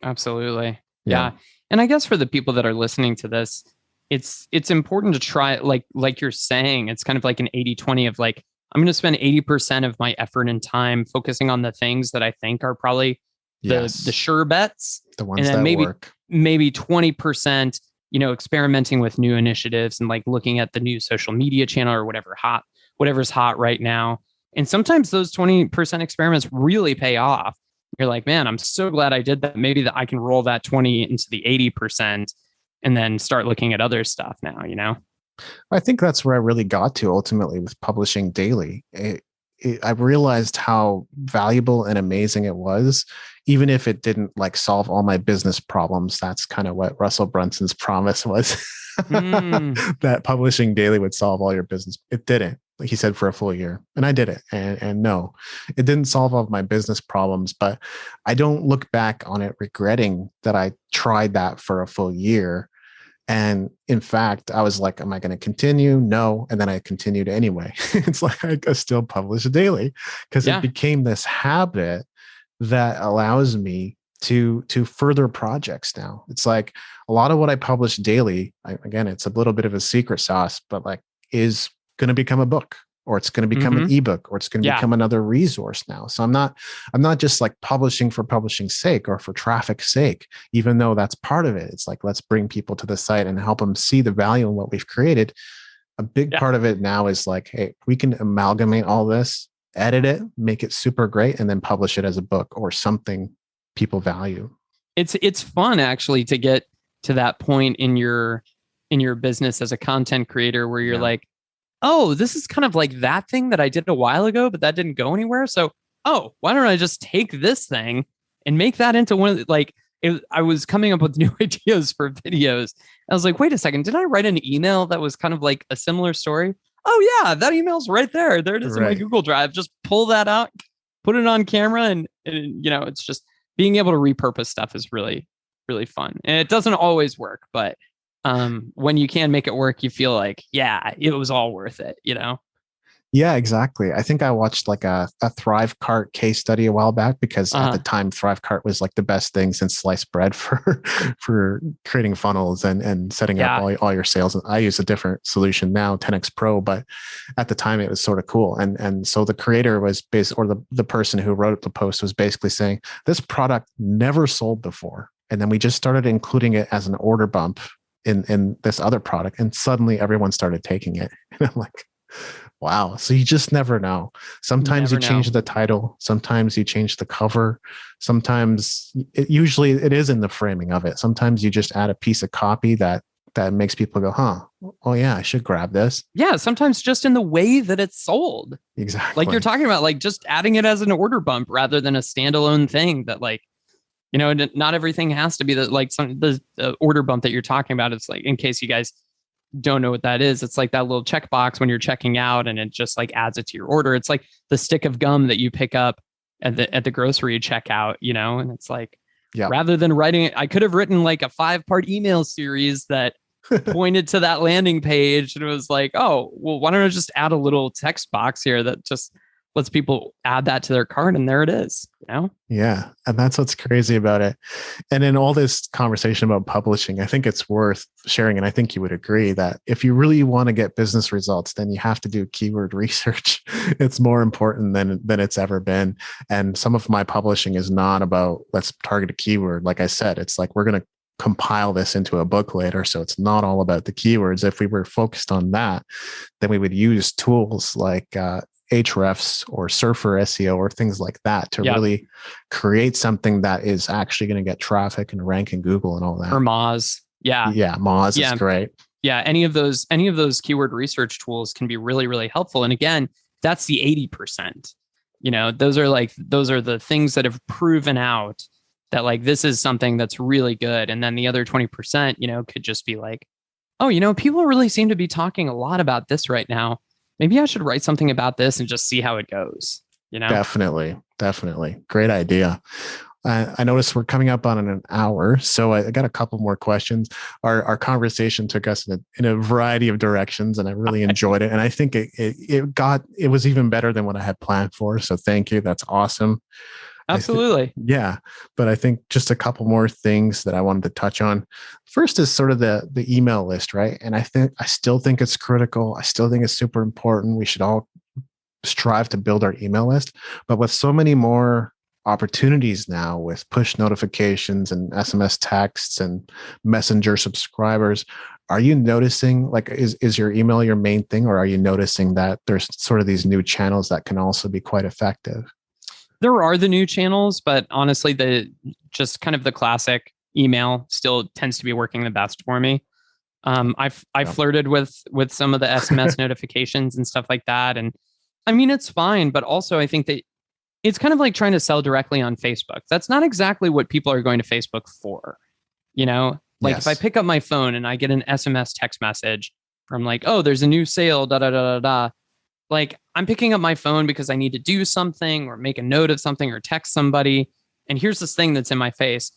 absolutely. Yeah. And I guess for the people that are listening to this, it's important to try, like you're saying, it's kind of like an 80-20 of like, I'm going to spend 80% of my effort and time focusing on the things that I think are probably the sure bets, the ones and then that work. Maybe 20%, experimenting with new initiatives and like looking at the new social media channel or whatever's hot right now. And sometimes those 20% experiments really pay off. You're like, man, I'm so glad I did that. Maybe that I can roll that 20 into the 80%. And then start looking at other stuff now, I think that's where I really got to ultimately with publishing daily. I realized how valuable and amazing it was, even if it didn't like solve all my business problems. That's kind of what Russell Brunson's promise was, that publishing daily would solve all your business. It didn't. Like he said, for a full year. And I did it. And no, it didn't solve all of my business problems, but I don't look back on it regretting that I tried that for a full year. And in fact, I was like, am I going to continue? No. And then I continued anyway. It's like I still publish daily because it became this habit that allows me to further projects now. It's like a lot of what I publish daily, again, it's a little bit of a secret sauce, but like is going to become a book, or it's going to become an ebook, or it's going to become another resource now. So I'm not just like publishing for publishing's sake or for traffic's sake, even though that's part of it. It's like, let's bring people to the site and help them see the value in what we've created. A big part of it now is like, hey, we can amalgamate all this, edit it, make it super great, and then publish it as a book or something people value. It's fun actually to get to that point in your business as a content creator where you're like, oh, this is kind of like that thing that I did a while ago, but that didn't go anywhere. So, oh, why don't I just take this thing and make that into one of the, like, I was coming up with new ideas for videos. I was like, wait a second, did I write an email that was kind of like a similar story? Oh yeah, that email's right there. There it is in my Google Drive. Just pull that out, put it on camera, and it's just being able to repurpose stuff is really, really fun. And it doesn't always work, but when you can make it work, you feel like, yeah, it was all worth it, Yeah, exactly. I think I watched like a Thrivecart case study a while back because at the time Thrivecart was like the best thing since sliced bread for creating funnels and setting up all your sales. And I use a different solution now, 10x Pro, but at the time it was sort of cool. And so the creator was or the person who wrote the post was basically saying this product never sold before. And then we just started including it as an order bump in this other product, and suddenly everyone started taking it. And I'm like, wow. So you just never know. Sometimes you change the title. Sometimes you change the cover. Sometimes usually it is in the framing of it. Sometimes you just add a piece of copy that makes people go, huh, oh yeah, I should grab this. Yeah. Sometimes just in the way that it's sold. Exactly. Like you're talking about, like just adding it as an order bump rather than a standalone thing that like, not everything has to be the order bump that you're talking about. It's like, in case you guys don't know what that is, it's like that little checkbox when you're checking out and it just like adds it to your order. It's like the stick of gum that you pick up at the grocery checkout, and it's like, rather than writing it, I could have written like a 5-part email series that pointed to that landing page. And it was like, oh, well, why don't I just add a little text box here that just lets people add that to their cart, and there it is, Yeah. And that's what's crazy about it. And in all this conversation about publishing, I think it's worth sharing. And I think you would agree that if you really want to get business results, then you have to do keyword research. It's more important than it's ever been. And some of my publishing is not about let's target a keyword. Like I said, it's like, we're going to compile this into a book later. So it's not all about the keywords. If we were focused on that, then we would use tools like, Ahrefs or Surfer SEO or things like that to really create something that is actually going to get traffic and rank in Google and all that. Or Moz. Yeah. Yeah. Moz is great. Yeah. Any of those keyword research tools can be really, really helpful. And again, that's the 80%. Those are the things that have proven out that like, this is something that's really good. And then the other 20%, could just be like, oh, people really seem to be talking a lot about this right now. Maybe I should write something about this and just see how it goes. Definitely. Great idea. I noticed we're coming up on an hour, so I got a couple more questions. Our conversation took us in a variety of directions, and I really enjoyed it. And I think it was even better than what I had planned for. So thank you. That's awesome. Absolutely. Yeah. But I think just a couple more things that I wanted to touch on. First is sort of the email list, right? And I still think it's critical. I still think it's super important. We should all strive to build our email list. But with so many more opportunities now with push notifications and SMS texts and messenger subscribers, are you noticing, like, is your email your main thing, or are you noticing that there's sort of these new channels that can also be quite effective? There are the new channels, but honestly, the classic email still tends to be working the best for me. I flirted with some of the SMS notifications and stuff like that. And I mean, it's fine, but also I think that it's kind of like trying to sell directly on Facebook. That's not exactly what people are going to Facebook for. If I pick up my phone and I get an SMS text message from like, oh, there's a new sale, da da da da da. like I'm picking up my phone because I need to do something or make a note of something or text somebody. And here's this thing that's in my face.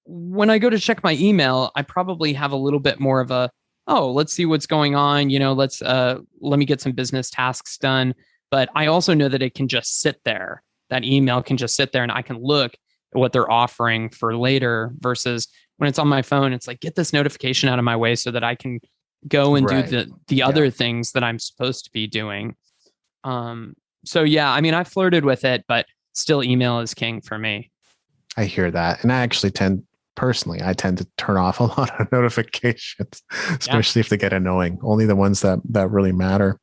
When I go to check my email, I probably have a little bit more of a, oh, let's see what's going on. Let me get some business tasks done. But I also know that it can just sit there. That email can just sit there and I can look at what they're offering for later versus when it's on my phone, it's like, get this notification out of my way so that I can go and do the other things that I'm supposed to be doing. So yeah, I mean, I flirted with it, but still email is king for me. I hear that. And I actually tend to turn off a lot of notifications, especially if they get annoying, only the ones that really matter.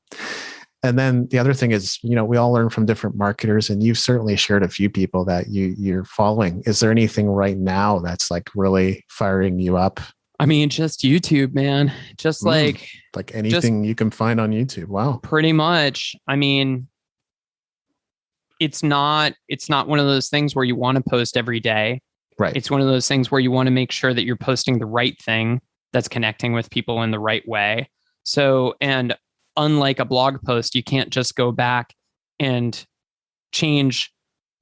And then the other thing is, we all learn from different marketers, and you've certainly shared a few people that you're following. Is there anything right now that's like really firing you up? I mean, just YouTube, man. Just like anything you can find on YouTube. Wow. Pretty much. I mean, it's not one of those things where you want to post every day. Right. It's one of those things where you want to make sure that you're posting the right thing that's connecting with people in the right way. So, and unlike a blog post, you can't just go back and change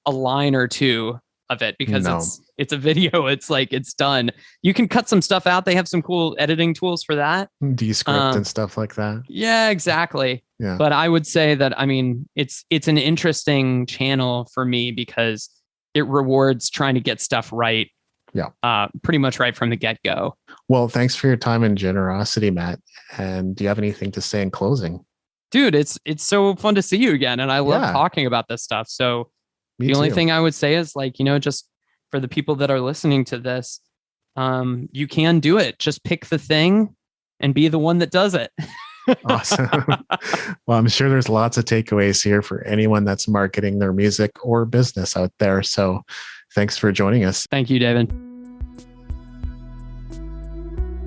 a line or two of it because it's a video. It's like, it's done. You can cut some stuff out. They have some cool editing tools for that. Descript and stuff like that. Yeah, exactly. Yeah. But I would say that, I mean, it's an interesting channel for me because it rewards trying to get stuff right. Yeah. Pretty much right from the get-go. Well, thanks for your time and generosity, Matt. And do you have anything to say in closing? Dude, it's so fun to see you again. And I love talking about this stuff. So the only thing I would say is like, just for the people that are listening to this, you can do it. Just pick the thing and be the one that does it. Awesome. Well, I'm sure there's lots of takeaways here for anyone that's marketing their music or business out there. So thanks for joining us. Thank you, David.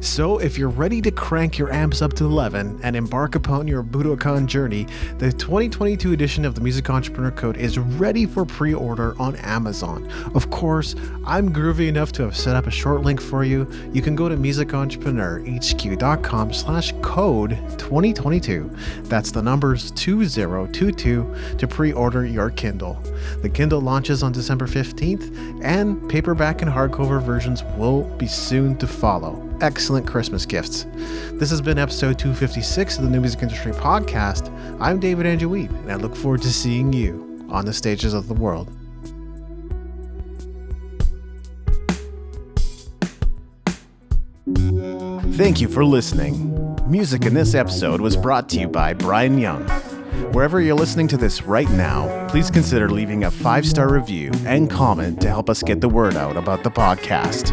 So if you're ready to crank your amps up to 11 and embark upon your Budokan journey, the 2022 edition of the Music Entrepreneur Code is ready for pre-order on Amazon. Of course, I'm groovy enough to have set up a short link for you. You can go to musicentrepreneurhq.com/code 2022. That's the numbers 2022 to pre-order your Kindle. The Kindle launches on December 15th, and paperback and hardcover versions will be soon to follow. Excellent Christmas gifts. This has been episode 256 of the New Music Industry Podcast. I'm David Andrew Weep, and I look forward to seeing you on the stages of the world. Thank you for listening. Music in this episode was brought to you by Brian Young. Wherever you're listening to this right now, please consider leaving a 5-star review and comment to help us get the word out about the podcast.